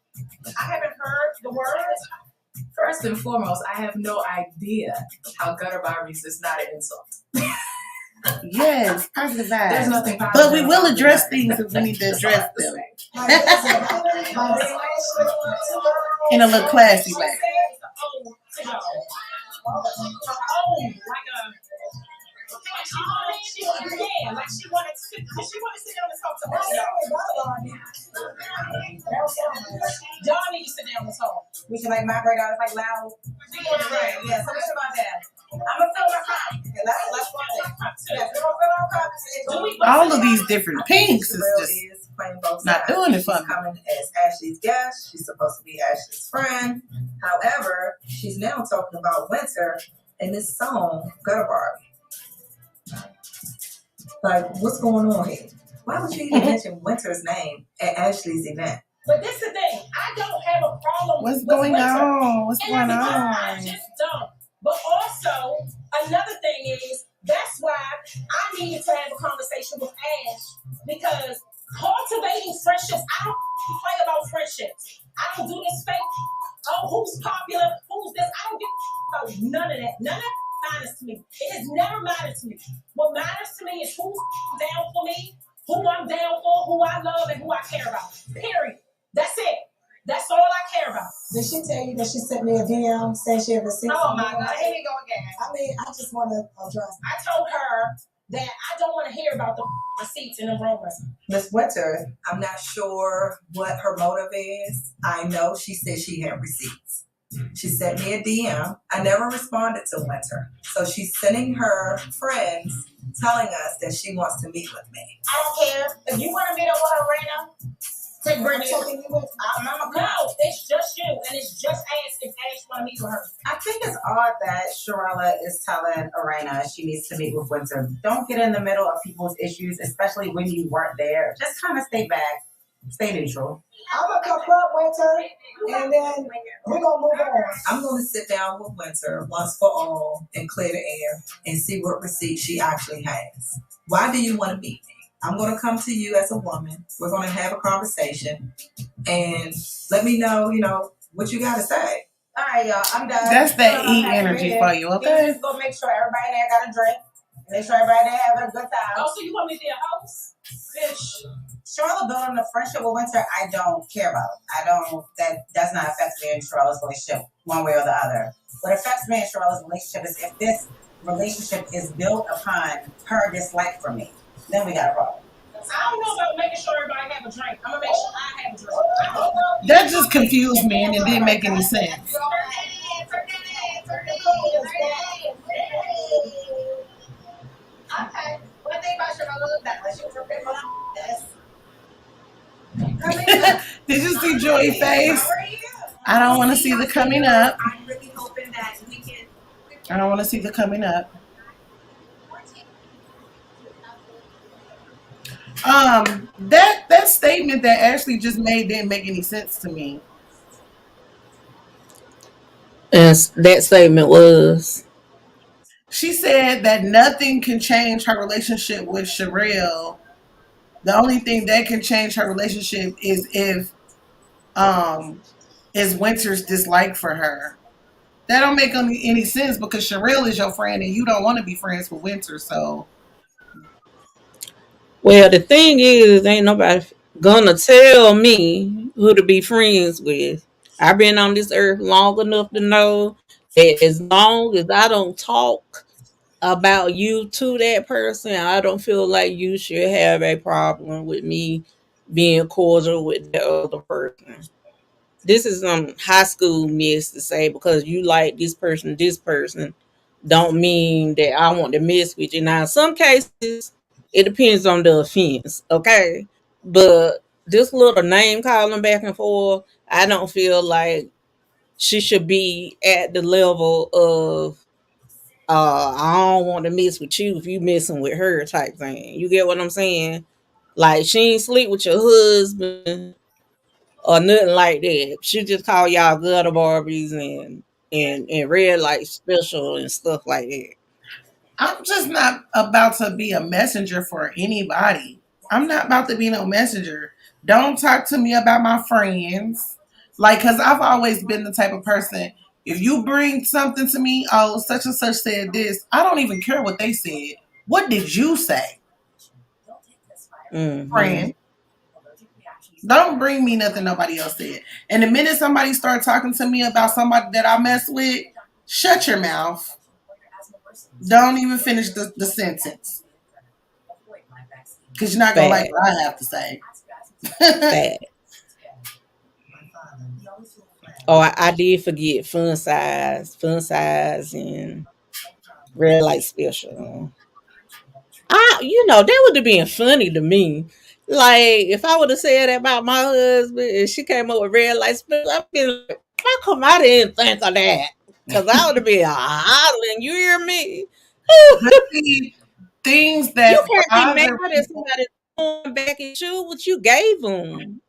I haven't heard the words. First and foremost, I have no idea how Gutter Barbies is not an insult. Yes, positive vibes. There's nothing positive. But we will address things if we need to address them. In a little classy way. She wanted to sit down and talk to us. Y'all need to sit down and talk. We should like migrate out. It's like loud. Right. Yeah. So much about that. I'm gonna fill my cup. All of these different pinks is just not doing it for me. Coming as Ashley's guest. She's supposed to be Ashley's friend. However, she's now talking about Winter in this song, Gutter Barbie. Like, what's going on here? Why would you even mention Winter's name at Ashley's event? But this is the thing. I don't have a problem with going Winter. on? What's going on? I just don't. But also, another thing is, that's why I needed to have a conversation with Ash, because cultivating friendships, I don't play about friendships. I don't do this fake, who's popular, who's this. I don't give about none of that. None of that matters to me. It has never mattered to me. What matters to me is who's down for me, who I'm down for, who I love, and who I care about. Period. That's it. That's all I care about. Did she tell you that she sent me a DM saying she had received? Oh my God, here we go again. I mean, I just want to address. I told her that I don't want to hear about the receipts in the rumors. Miss Winter, I'm not sure what her motive is. I know she said she had receipts. She sent me a DM. I never responded to Winter. So she's sending her friends telling us that she wants to meet with me. I don't care. If you want to meet up with her right now, no, it's just you, and it's just Ash if Ash want to meet with her. I think it's odd that Sharella is telling Arena she needs to meet with Winter. Don't get in the middle of people's issues, especially when you weren't there. Just kind of stay back, stay neutral. I'm gonna confront Winter, and then we're gonna move on. I'm gonna sit down with Winter once for all and clear the air and see what receipt she actually has. Why do you want to meet me? I'm going to come to you as a woman. We're going to have a conversation and let me know, what you got to say. All right, y'all. I'm done. That's that E energy for you, okay? Just go make sure everybody there got a drink. Make sure everybody there having a good time. Oh, so you want me to be a host? Bitch. Charlotte building a friendship with Winter, I don't care about. That does not affect me and Charlotte's relationship one way or the other. What affects me and Charlotte's relationship is if this relationship is built upon her dislike for me. Then we got a problem. I don't know about making sure everybody have a drink. I'm gonna make sure I have a drink. That just confused me and it didn't make any sense. Okay. One thing about Charlotte that she was prepared for this. Did you see Joey's face? I don't want to see the coming up. I'm really hoping that we can. I don't want to see the coming up. That statement that Ashley just made didn't make any sense to me. And that statement was, she said that nothing can change her relationship with Sherelle. The only thing that can change her relationship is if is Winter's dislike for her. That don't make any sense because Sherelle is your friend and you don't want to be friends with Winter, so. Well, the thing is, ain't nobody gonna tell me who to be friends with. I've been on this earth long enough to know that as long as I don't talk about you to that person, I don't feel like you should have a problem with me being cordial with the other person. This is some high school mess to say because you like this person don't mean that I want to mess with you. Now, in some cases, it depends on the offense, okay? But this little name calling back and forth, I don't feel like she should be at the level of I don't want to mess with you if you messing with her type thing. You get what I'm saying? Like she ain't sleep with your husband or nothing like that. She just call y'all gutter Barbies and red light special and stuff like that. I'm just not about to be a messenger for anybody. I'm not about to be no messenger. Don't talk to me about my friends. Like, because I've always been the type of person, if you bring something to me, oh, such and such said this, I don't even care what they said. What did you say? Mm-hmm. Friend. Don't bring me nothing nobody else said. And the minute somebody starts talking to me about somebody that I mess with, Shut your mouth. Don't even finish the sentence. Because you're not going to like what I have to say. Fact. Oh, I did forget fun size, and red light special. That would have been funny to me. Like, if I would have said that about my husband and she came up with red light special, I'd be like, how come I didn't think of that? Because I would have been hollering, you hear me? Things that you can't be mad bother at somebody going back and shoot what you gave them.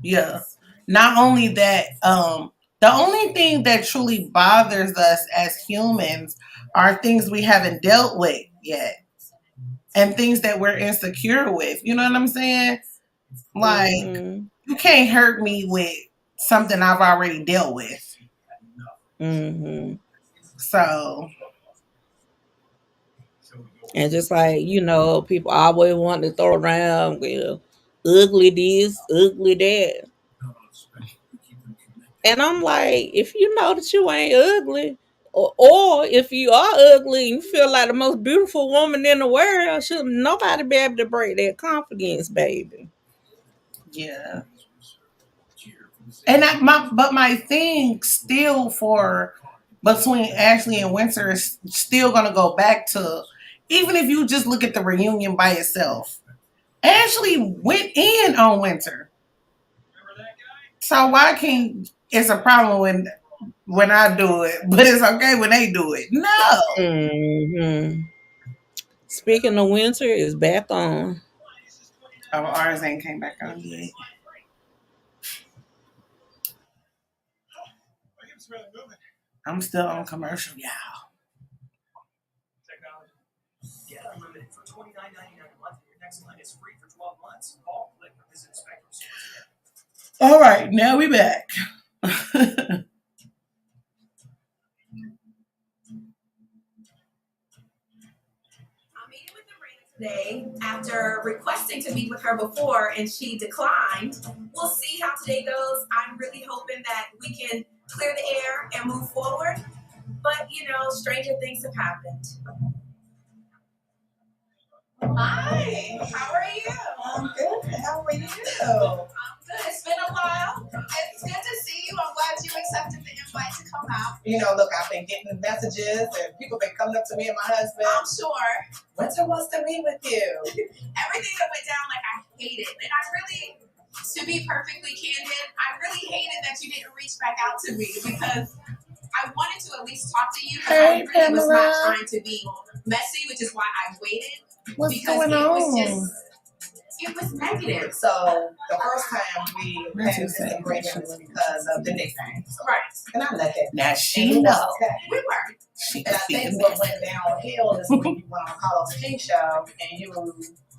Yeah. Not only that, the only thing that truly bothers us as humans are things we haven't dealt with yet. And things that we're insecure with. You know what I'm saying? Like, you can't hurt me with something I've already dealt with. Mm-hmm. So. And just like, people always want to throw around, ugly this, ugly that. And I'm like, if you know that you ain't ugly, or if you are ugly and you feel like the most beautiful woman in the world, should nobody be able to break that confidence, baby. Yeah. And my thing still for between Ashley and Winter is still gonna go back to, even if you just look at the reunion by itself, Ashley went in on Winter. So why can't it's a problem when I do it, but it's okay when they do it? No. Mm-hmm. Speaking of Winter, is back on. Oh, ours ain't came back on yet. I'm still on commercial, y'all. Get unlimited for $29.99 a month. Your next line is free for 12 months. Call, click, or visit Spectrum Stores. All right, now we back. Today, after requesting to meet with her before and she declined. We'll see how today goes. I'm really hoping that we can clear the air and move forward. But, stranger things have happened. Hi, how are you? I'm good. How are you? I'm good. It's been a while. It's good to see you. I'm glad you accepted the invite to come out. Look, I've been getting messages and people been coming up to me and my husband. I'm sure. Winter wants to meet with you. Everything that went down, I hate it. And I really, to be perfectly candid, I really hated that you didn't reach back out to me because I wanted to at least talk to you. Hey, I really was not Pamela. trying to be messy, which is why I waited. What's because going on? It was negative. So the first time we had this agreement was because of the nicknames. Right. And I let that. Now she knows. We were. And I think what went downhill is when you went on Carlos King show and you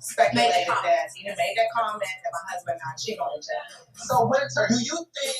speculated that you made that comment that my husband and I cheat on each other. So, Winter, do you think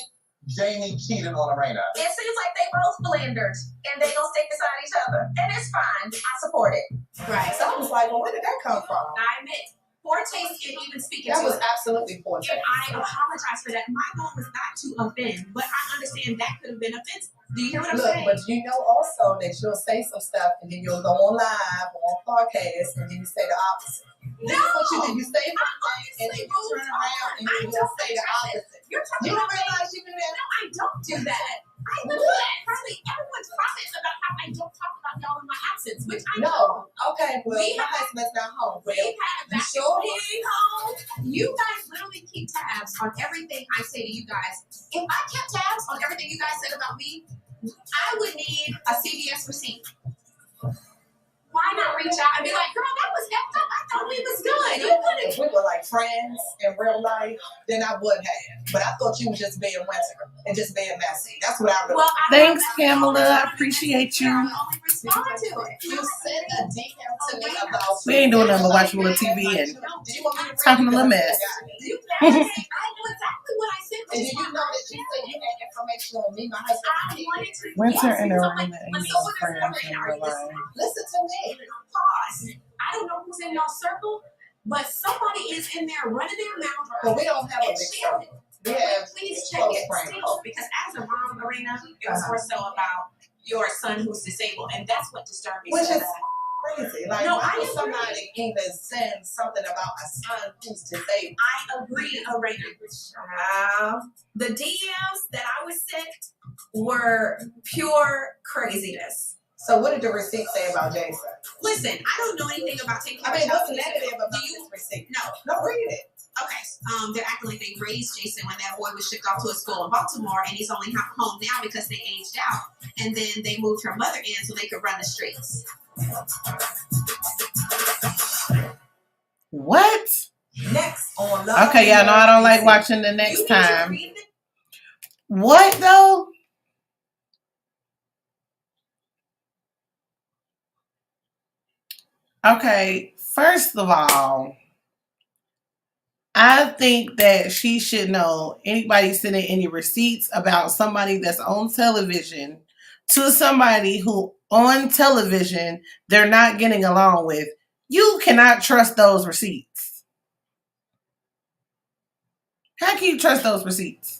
Jamie cheated on Lorena? It seems like they both blendered and they gonna stick beside each other. And it's fine. I support it. Right. So I was like, well, where did that come from? I admit. Poor taste in even speaking that to was it. Absolutely poor taste. And I apologize for that. My goal was not to offend, but I understand that could have been offensive. Do you hear what I'm saying? But you know also that you'll say some stuff and then you'll go on live or on podcast and then you say the opposite. No. What you did. You say something and then you turn around and you will say the opposite. You don't realize you do that? No, I don't do that. I do that. Probably everyone's comments about how I don't talk about y'all in my absence, which I know. Okay, well, my husband's not home. We've had back being home. You guys literally keep tabs on everything I say to you guys. If I kept tabs on everything you guys said about me, I would need a CVS receipt. Why not reach out and be like, girl, that was effed up. I thought we was good. If we were like friends in real life, then I would have. But I thought you were just being Winter and just being messy. That's what I really Thanks, Pamela. I appreciate you. Respond to it. You sent a DM to me about. We ain't doing nothing but watching a little TV and talking a little mess. I knew exactly what I said. And did you know that you said you had information on me, my husband? Winter and Lorena ain't friends in real life. Listen to me. Pause. I don't know who's in your circle, but somebody is in there running their mouth. But we don't have a big circle. Please check it still, because as a mom, Lorena, it was more so about your son who's disabled, and that's what disturbed me. Which so is bad. crazy. Like, No, why I would agree. somebody even send something about a son who's disabled? I agree, Arena. The DMs that I was sent were pure craziness. So what did the receipt say about Jason? Listen, I don't know anything about taking. I mean, what's negative about this receipt? No, read it. Okay, they're acting like they raised Jason when that boy was shipped off to a school in Baltimore, and he's only home now because they aged out, and then they moved her mother in so they could run the streets. What? Next on Love. Okay, y'all know I don't like watching the next time. What though? Okay, first of all, I think that she should know anybody sending any receipts about somebody that's on television to somebody who on television they're not getting along with. You cannot trust those receipts. How can you trust those receipts?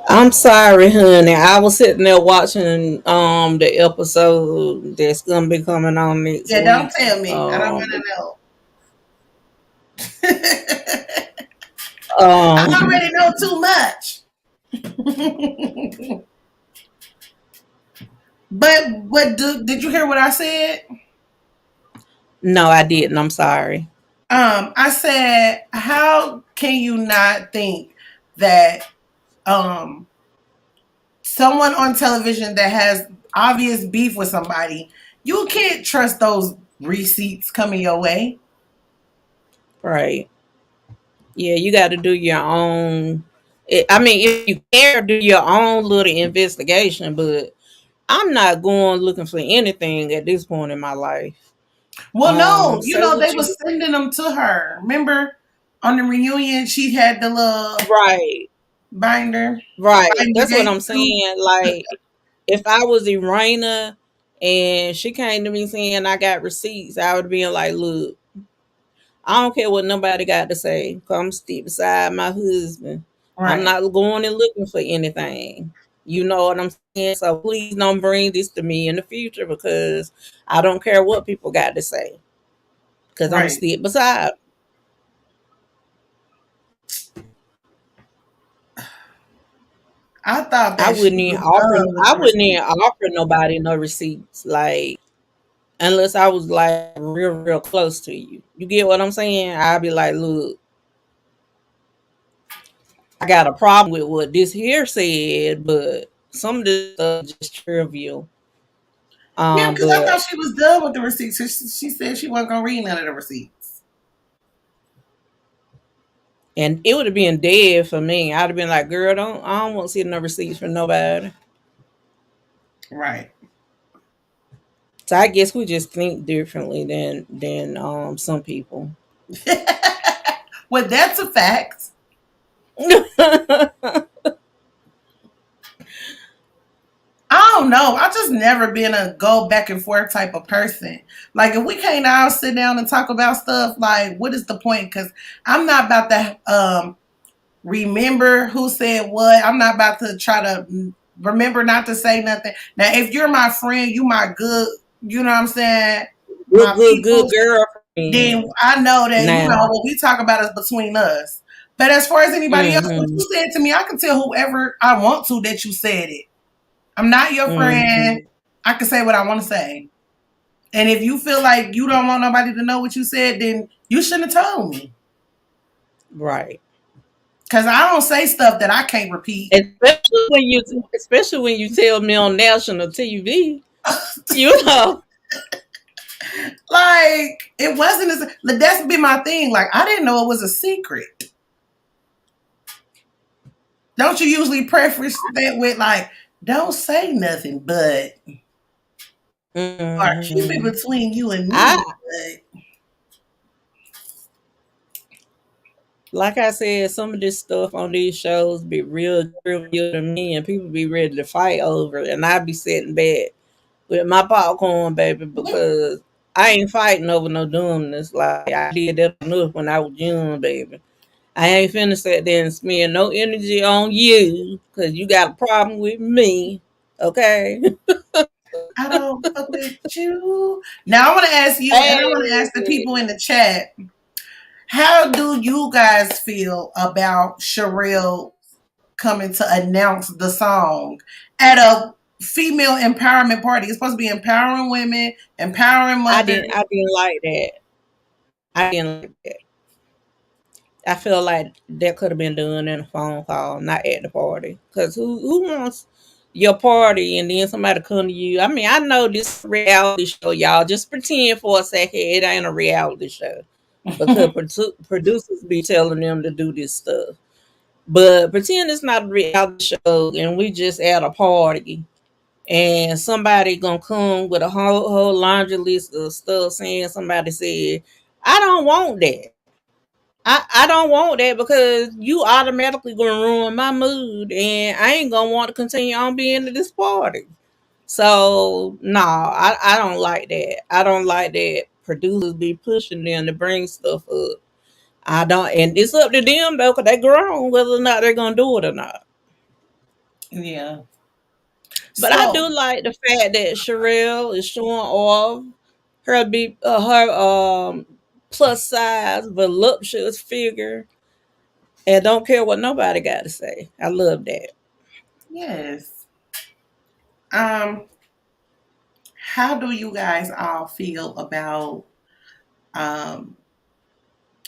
I'm sorry, honey. I was sitting there watching the episode that's gonna be coming on next week. Don't tell me. I don't want to know. I already know too much. But did you hear what I said? No, I didn't. I'm sorry. I said, how can you not think that someone on television that has obvious beef with somebody, you can't trust those receipts coming your way? Right. Yeah, you got to do your own. I mean, if you care, do your own little investigation. But I'm not going looking for anything at this point in my life. Well, no, Say they what were you sending them to her. Remember on the reunion, she had the little binder. Right. Binder That's what gate I'm saying. Like, if I was Irina and she came to me saying I got receipts, I would be like, look, I don't care what nobody got to say. Come stick beside my husband. I'm Right. not going and looking for anything. You know what I'm saying? So please don't bring this to me in the future because I don't care what people got to say. Because I'm Right. stick beside. I thought that I wouldn't even offer nobody no receipts. Like, unless I was like real, real close to you. You get what I'm saying? I'd be like, look, I got a problem with what this here said, but some of this stuff is just trivial. Yeah, because I thought But she was done with the receipts. She said she wasn't gonna read none of the receipts. and it would have been dead for me. I'd have been like, girl, I don't want to see no receipts from nobody. Right. So I guess we just think differently than some people. Well, that's a fact. I don't know. I just never been a go back and forth type of person. Like, if we can't all sit down and talk about stuff, like, what is the point? Because I'm not about to remember who said what. I'm not about to try to remember not to say nothing. Now, if you're my friend, you my good, you know what I'm saying? My good people, girl. then I know that, Now, what we talk about is between us. But as far as anybody else, what mm-hmm, you said to me, I can tell whoever I want to that you said it. I'm not your friend. mm-hmm. I can say what I want to say. And if you feel like you don't want nobody to know what you said, then you shouldn't have told me. Right. Because I don't say stuff that I can't repeat. Especially when you tell me on national TV, you know. Like, it wasn't as that's been my thing. Like, I didn't know it was a secret. Don't you usually preface that with like, don't say nothing, but or keep it between you and me. Like I said, some of this stuff on these shows be real trivial to me, and people be ready to fight over it, and I be sitting back with my popcorn, baby, because I ain't fighting over no dumbness. Like, I did that enough when I was young, baby. I ain't finna sit there and spend no energy on you because you got a problem with me. Okay. I don't fuck with you. Now I want to ask you, and I want to ask the Hey. people in the chat. How do you guys feel about Sherelle coming to announce the song at a female empowerment party? It's supposed to be empowering women, empowering mothers. I didn't like that. I didn't like that. I feel like that could have been done in a phone call, not at the party. Cause who wants your party and then somebody come to you? I mean, I know this reality show, y'all. Just pretend for a second it ain't a reality show because producers be telling them to do this stuff. But pretend it's not a reality show and we just at a party and somebody gonna come with a whole laundry list of stuff saying somebody said, I don't want that. I don't want that because you automatically gonna ruin my mood and I ain't gonna want to continue on being at this party. So no, I don't like that. I don't like that producers be pushing them to bring stuff up. I don't, and it's up to them though, cause they grown whether or not they're gonna do it or not. Yeah. But I So do like the fact that Sherelle is showing off her plus size voluptuous figure and don't care what nobody got to say. I love that. yes. Um, how do you guys all feel about um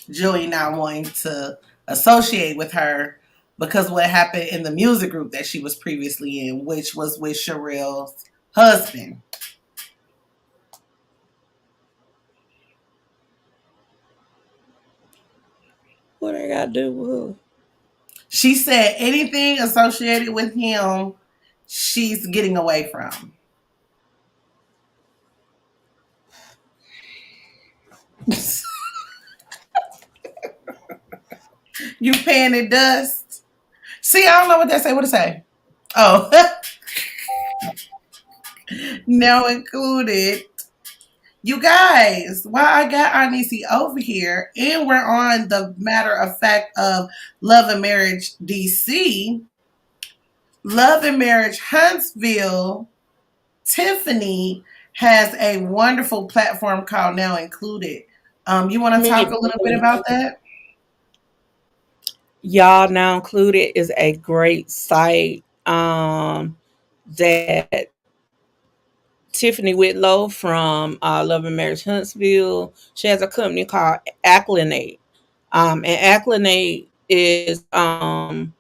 Joey not wanting to associate with her because what happened in the music group that she was previously in, which was with Sherelle's husband? What I got to do with her? She said anything associated with him, she's getting away from. You paying it dust? See, I don't know what that say. What it say? Oh, now included. You guys, while I got Aunt Niecy over here, and we're on the matter of fact of Love and Marriage DC, Love and Marriage Huntsville, Tiffany has a wonderful platform called Now Included. You want to talk a little bit about that? Y'all Now Included is a great site that Tiffany Whitlow from Love and Marriage Huntsville. She has a company called Acclinate. And Acclinate is where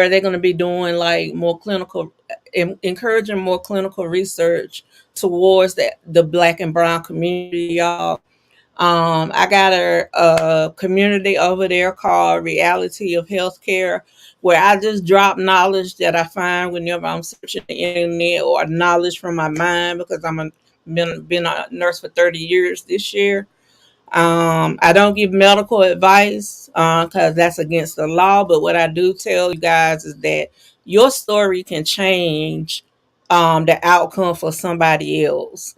they're going to be doing like more clinical, encouraging more clinical research towards the Black and Brown community, y'all. I got a community over there called Reality of Healthcare, where I just drop knowledge that I find whenever I'm searching the internet or knowledge from my mind because been a nurse for 30 years this year. I don't give medical advice because that's against the law. But what I do tell you guys is that your story can change the outcome for somebody else.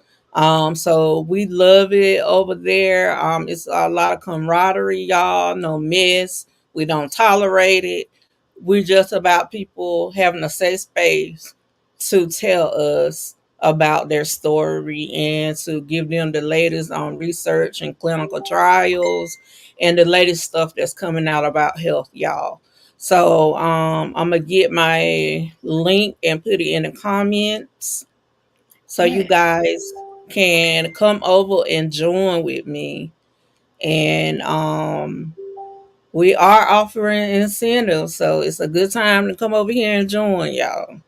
So we love it over there. It's a lot of camaraderie, y'all. No mess. We don't tolerate it. We're just about people having a safe space to tell us about their story and to give them the latest on research and clinical trials and the latest stuff that's coming out about health, y'all. So I'm gonna get my link and put it in the comments so you Yeah. guys can come over and join with me. And we are offering incentives, so it's a good time to come over here and join, y'all.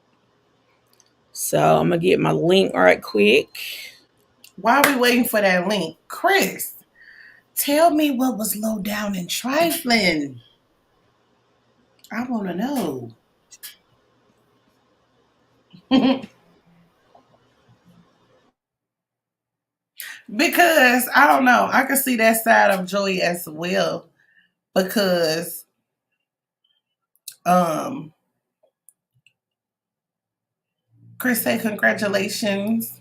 So I'm gonna get my link right quick. While we waiting for that link, Chris, tell me what was low down and trifling. I want to know. Because I don't know. I can see that side of Joey as well. Because um Chris said congratulations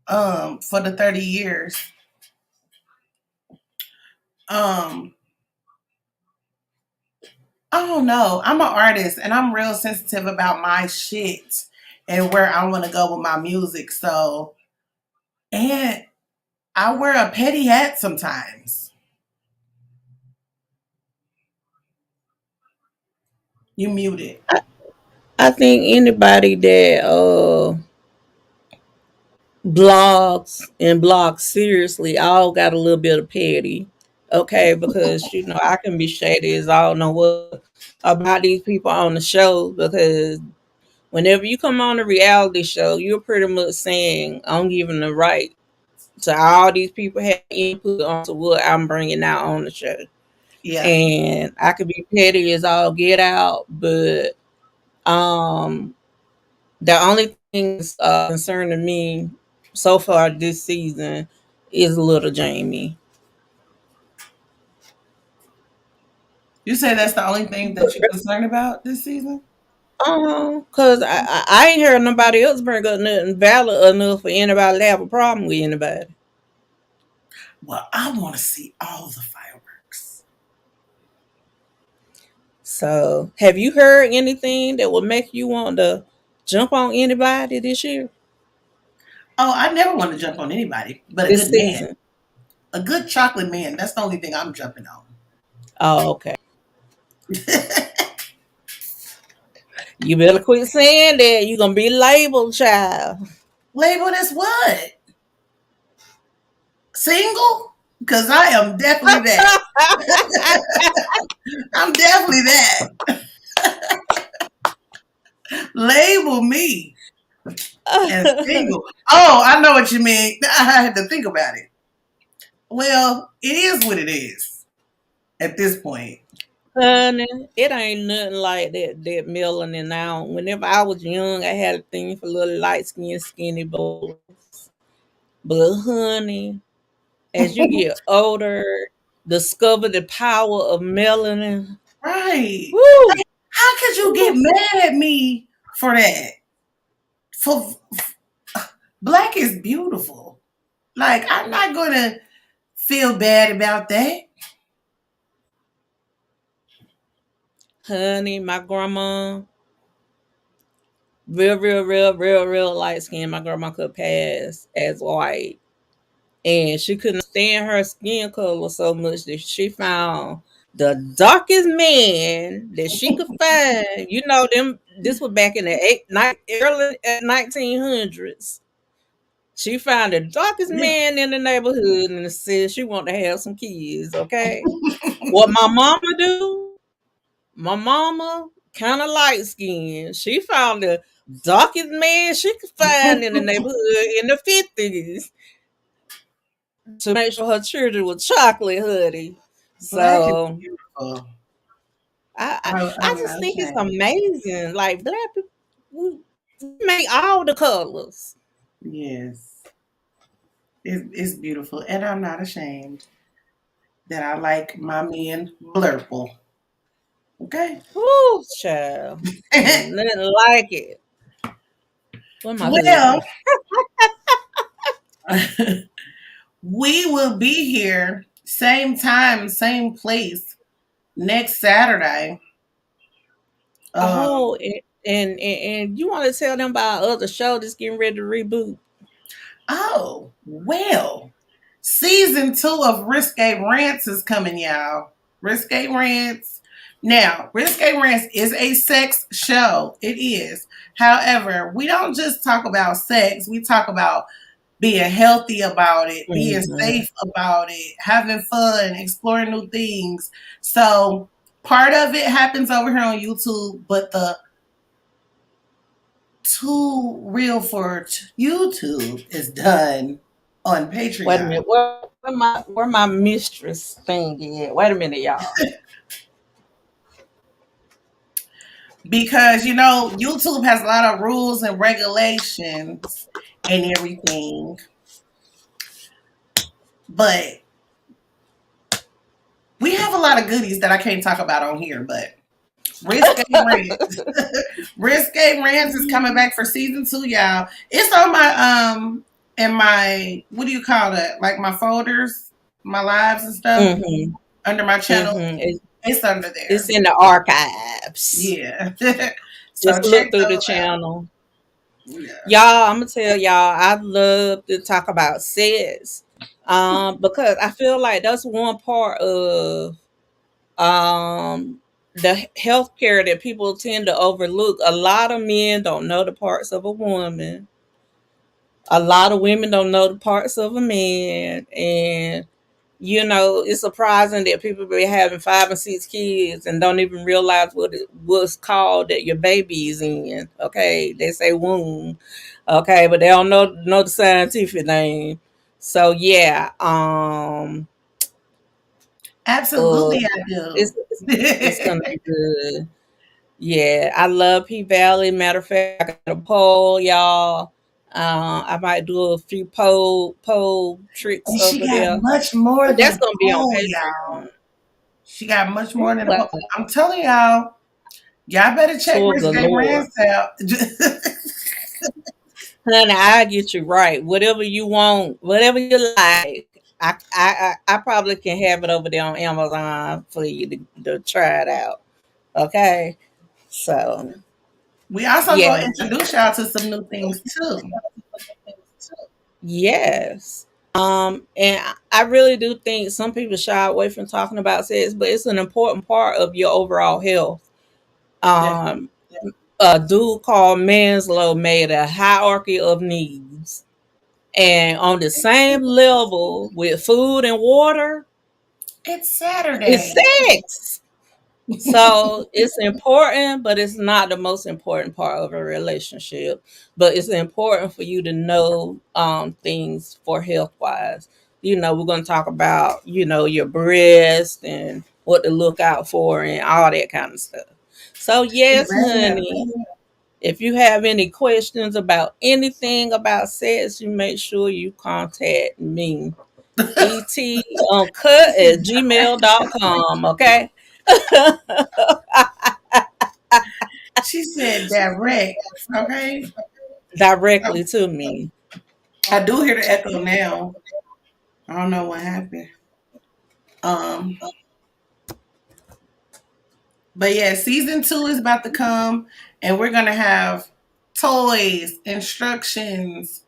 for the 30 years. I don't know. I'm an artist and I'm real sensitive about my shit and where I want to go with my music. So, and I wear a petty hat sometimes. You muted. I think anybody that blogs seriously all got a little bit of petty. Okay, because I can be shady as I don't know what about these people on the show because whenever you come on a reality show, you're pretty much saying I'm giving the right to all these people have input onto what I'm bringing out on the show. Yeah. And I could be petty as all get out, but um, the only thing that's concerning me so far this season is little Jamie. You say that's the only thing that you're concerned about this season? Cause I ain't heard nobody else bring up nothing valid enough for anybody to have a problem with anybody. Well, I want to see all the fireworks. So, have you heard anything that would make you want to jump on anybody this year? Oh, I never want to jump on anybody, but a This good man. season? A good chocolate man. That's the only thing I'm jumping on. Oh, okay. You better quit saying that. You're gonna be labeled, child. Labeled as what? Single? Because I am definitely that. I'm definitely that. Label me as single. Oh, I know what you mean. I had to think about it. Well, it is what it is at this point. Honey, it ain't nothing like that melanin now. Whenever I was young, I had a thing for little light skinned skinny boys. But honey, as you get older, discover the power of melanin. Right. Woo! How could you get mad at me for that? For black is beautiful. Like, I'm not gonna feel bad about that. Honey, my grandma, real light skin. My grandma could pass as white. And she couldn't stand her skin color so much that she found the darkest man that she could find. This was back in the early 1900s. She found the darkest man in the neighborhood and said she wanted to have some kids. Okay, what my mama do? My mama kind of light skinned. She found the darkest man she could find in the neighborhood in the 50s to make sure her children were chocolate, honey. Black is So beautiful. I just think it's amazing. Like black people, we make all the colors. Yes. It's beautiful. And I'm not ashamed that I like my men blurple. Okay. Ooh, child. Nothing like it. What my Well, husband? we will be here same time, same place next Saturday. Oh, and you want to tell them about our other show that's getting ready to reboot? Oh, well, season 2 of Risque Rants is coming, y'all. Risque Rants. Now, Risque Rants is a sex show. It is. However, we don't just talk about sex. We talk about being healthy about it, being safe about it, having fun, exploring new things. So part of it happens over here on YouTube, but the too real for YouTube is done on Patreon. Wait a minute, where my mistress thing at? Wait a minute, y'all. Because YouTube has a lot of rules and regulations and everything. But we have a lot of goodies that I can't talk about on here, but Risque Rants. Risque Rants is coming back for season 2, y'all. It's on my in my, what do you call it? Like my folders, my lives and stuff under my channel. It's under there. It's in the archives. Yeah. So Just check look through the those out. channel. Yeah. Y'all, I'm gonna tell y'all, I love to talk about sex. Because I feel like that's one part of the healthcare that people tend to overlook. A lot of men don't know the parts of a woman. A lot of women don't know the parts of a man, and it's surprising that people be having 5 and 6 kids and don't even realize what's called that your baby is in. Okay, they say womb. Okay, but they don't know the scientific name. So yeah, uh, Absolutely, I do. it's gonna be good. Yeah, I love P Valley. Matter of fact, I got a poll, y'all. I might do a few poll tricks And she over got there, much more but than that's a gonna be on poll, y'all. Patreon. She got much more than a But poll. I'm telling y'all, y'all better check tour Rich Day galore, Rance out. honey, I get you right. Whatever you want, whatever you like, I probably can have it over there on Amazon for you to try it out. Okay, so We also yeah, gonna introduce y'all to some new things too. yes. And I really do think some people shy away from talking about sex, but it's an important part of your overall health. Definitely. Um, a dude called Manslow made a hierarchy of needs, and on the same level with food and water, It's it's Saturday. sex. So it's important, but it's not the most important part of a relationship. But it's important for you to know things for health wise. We're gonna talk about, your breast and what to look out for and all that kind of stuff. So You yes, ready up? honey. If you have any questions about anything about sex, you make sure you contact me. etuncut at gmail.com. Okay. She said direct. Okay. Directly to me. I do hear the echo now. I don't know what happened. Um, but yeah, season 2 is about to come, and we're gonna have toys, instructions,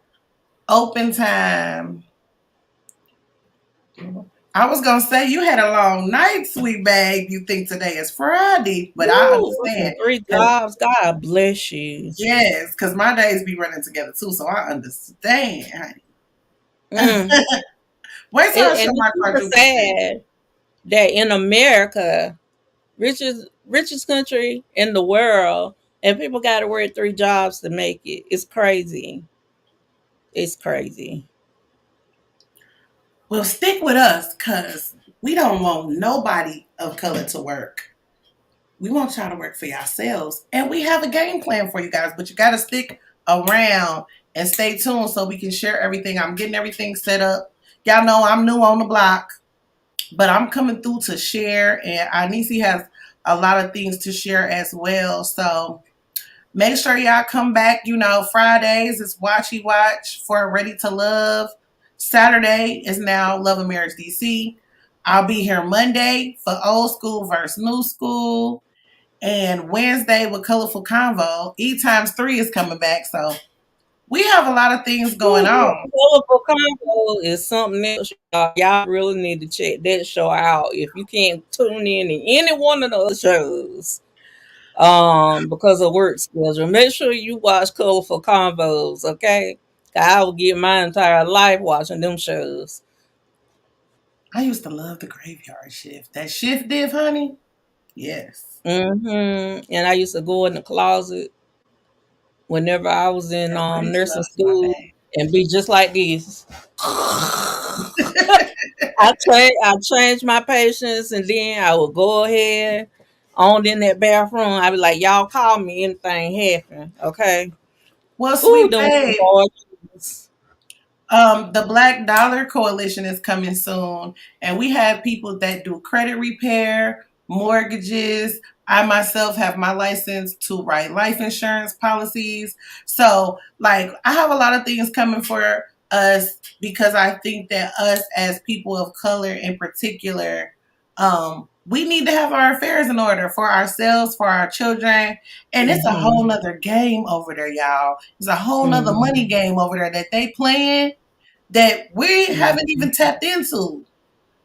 open time. I was gonna say you had a long night, sweet bag. You think today is Friday, but I Woo, working understand. 3 jobs. God bless you. Yes, because my days be running together too, so I understand. Mm. Wait till I show And my it's super quadruple set. sad that in America, richest country in the world, and people got to work 3 jobs to make it. It's crazy. It's crazy. Well, stick with us, cause we don't want nobody of color to work. We want y'all to work for yourselves, and we have a game plan for you guys. But you got to stick around and stay tuned so we can share everything. I'm getting everything set up. Y'all know I'm new on the block, but I'm coming through to share, and Aunt Niecy has a lot of things to share as well. So make sure y'all come back. Fridays is Watchy Watch for Ready to Love. Saturday is now Love and Marriage DC. I'll be here Monday for Old School versus New School. And Wednesday with Colorful Convo. E times 3 is coming back. So we have a lot of things going on. Colorful Combo is something else. Y'all really need to check that show out if you can't tune in to any one of those shows. Because of work schedule. Make sure you watch Colorful Combos, okay? I will get my entire life watching them shows. I used to love the graveyard shift. That shift div, honey? Yes. And I used to go in the closet whenever I was in That bridge nursing loves my school name. and be just like this. I changed my patients, and then I would go ahead on in that bathroom. I'd be like, "Y'all call me anything happen, okay?" Well, Ooh, sweet them babe, boys. the Black Dollar Coalition is coming soon, and we have people that do credit repair, mortgages. I myself have my license to write life insurance policies. So, I have a lot of things coming for us because I think that us as people of color in particular, we need to have our affairs in order for ourselves, for our children. And it's a whole nother game over there, y'all. It's a whole nother money game over there that they playing that we haven't even tapped into.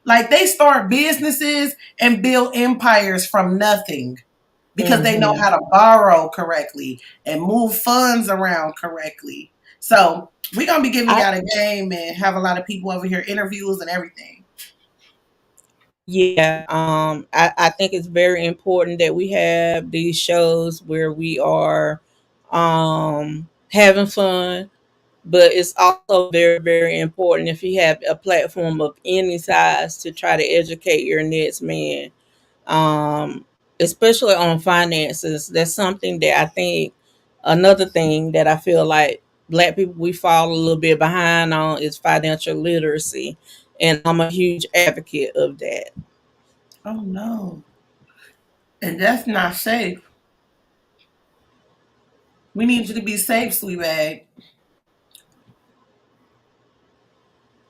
Like they start businesses and build empires from nothing because they know how to borrow correctly and move funds around correctly. So we're gonna be giving y'all a game and have a lot of people over here, interviews and everything. Yeah, I think it's very important that we have these shows where we are having fun, but it's also very, very important if you have a platform of any size to try to educate your next man, um, especially on finances. That's something that I think, another thing that I feel like Black people, we fall a little bit behind on is financial literacy. And I'm a huge advocate of that. Oh no. And that's not safe. We need you to be safe, sweet bag.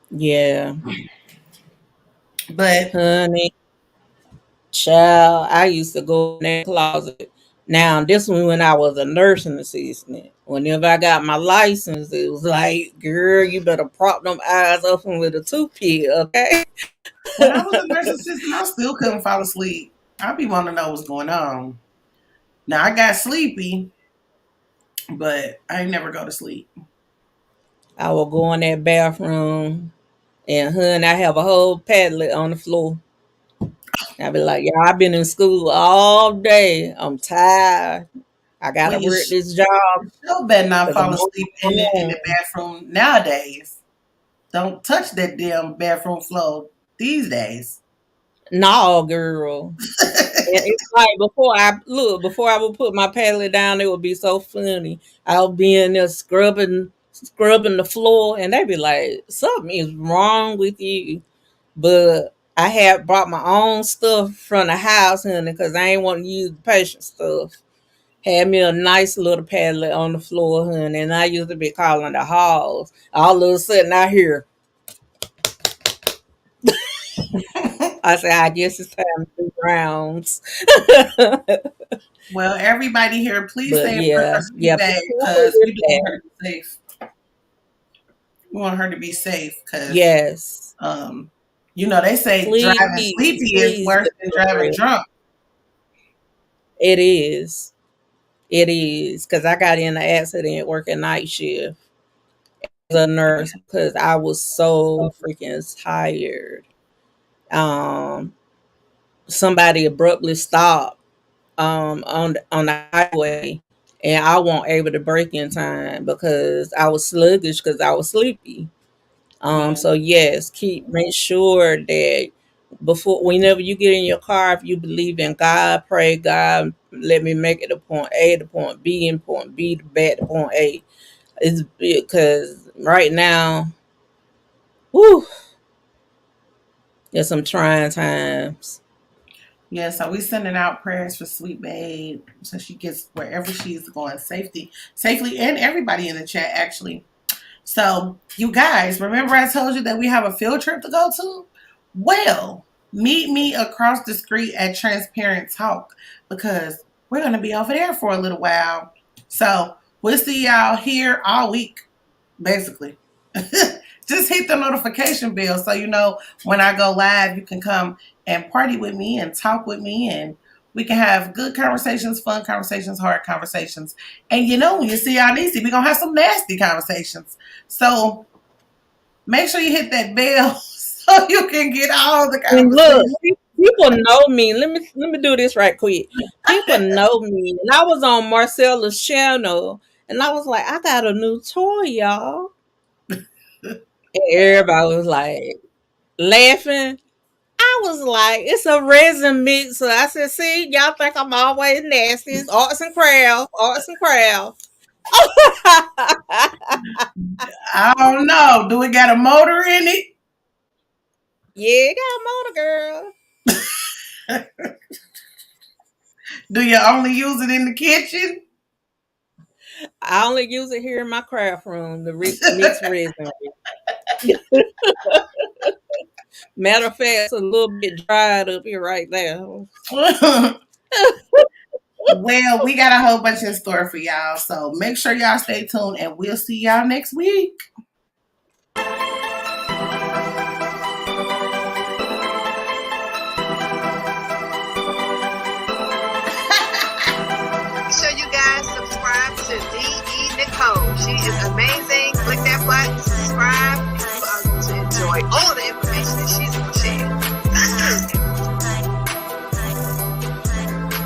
Yeah. But Honey, child, I used to go in that closet. Now, this one when I was a nursing assistant. Whenever I got my license, it was like, girl, you better prop them eyes open with a toothpick, okay? when I was a nurse assistant, I still couldn't fall asleep. I'd be wanting to know what's going on. Now I got sleepy, but I ain't never go to sleep. I will go in that bathroom and hun, I have a whole padlet on the floor. I be like, y'all, I've been in school all day. I'm tired. I Well, gotta you work this job still better not because I'm fall asleep in the bathroom nowadays. Don't touch that damn bathroom floor these days. no, girl. And it's like before I would put my pallet down, it would be so funny. I'll be in there scrubbing the floor, and they be like, "Something is wrong with you." But I had brought my own stuff from the house, honey, because I ain't want to use the patient stuff. Had me a nice little pallet on the floor, honey, and I used to be calling the halls. All of a sudden, I hear, I say, I guess it's time to do rounds. Well, everybody here, please But stay in prayer for yeah, Sweet yeah, Bag because we do want her to be safe. We want her to be safe because, yes. they say driving Please, sleepy is please, worse than driving drunk. it is. It is. Because I got in an accident working night shift as a nurse because I was so freaking tired. Um, Somebody abruptly stopped on the highway, and I wasn't able to brake in time because I was sluggish because I was sleepy. Yeah. So yes, make sure that before whenever you get in your car, if you believe in God, pray God, let me make it to point A to point B and point B to back to point A. It's because right now, whew, there's some trying times. Yeah, so we sending out prayers for Sweet Babe so she gets wherever she's going safely, and everybody in the chat actually. So you guys, remember I told you that we have a field trip to go to? Well, meet me across the street at Transparent Talk because we're gonna be over there for a little while. So we'll see y'all here all week, basically. Just hit the notification bell so you know when I go live, you can come and party with me and talk with me, and we can have good conversations, fun conversations, hard conversations. And when you see Aunt Niecy, we're gonna have some nasty conversations. So make sure you hit that bell so you can get all the And look, conversations. people know me. Let me do this right quick. People know me, and I was on Marcella's channel, and I was like, I got a new toy, y'all. And everybody was like laughing. I was like, it's a resin mixer. I said, see, y'all think I'm always nasty. It's arts and crafts, arts and crafts. I don't know. Do it got a motor in it? Yeah, it got a motor, girl. Do you only use it in the kitchen? I only use it here in my craft room, the mixed resin. Matter of fact, it's a little bit dried up here right now. Well, we got a whole bunch in store for y'all. So make sure y'all stay tuned and we'll see y'all next week. Sure you guys subscribe to TheeEnicole. She is amazing. Click that button, subscribe.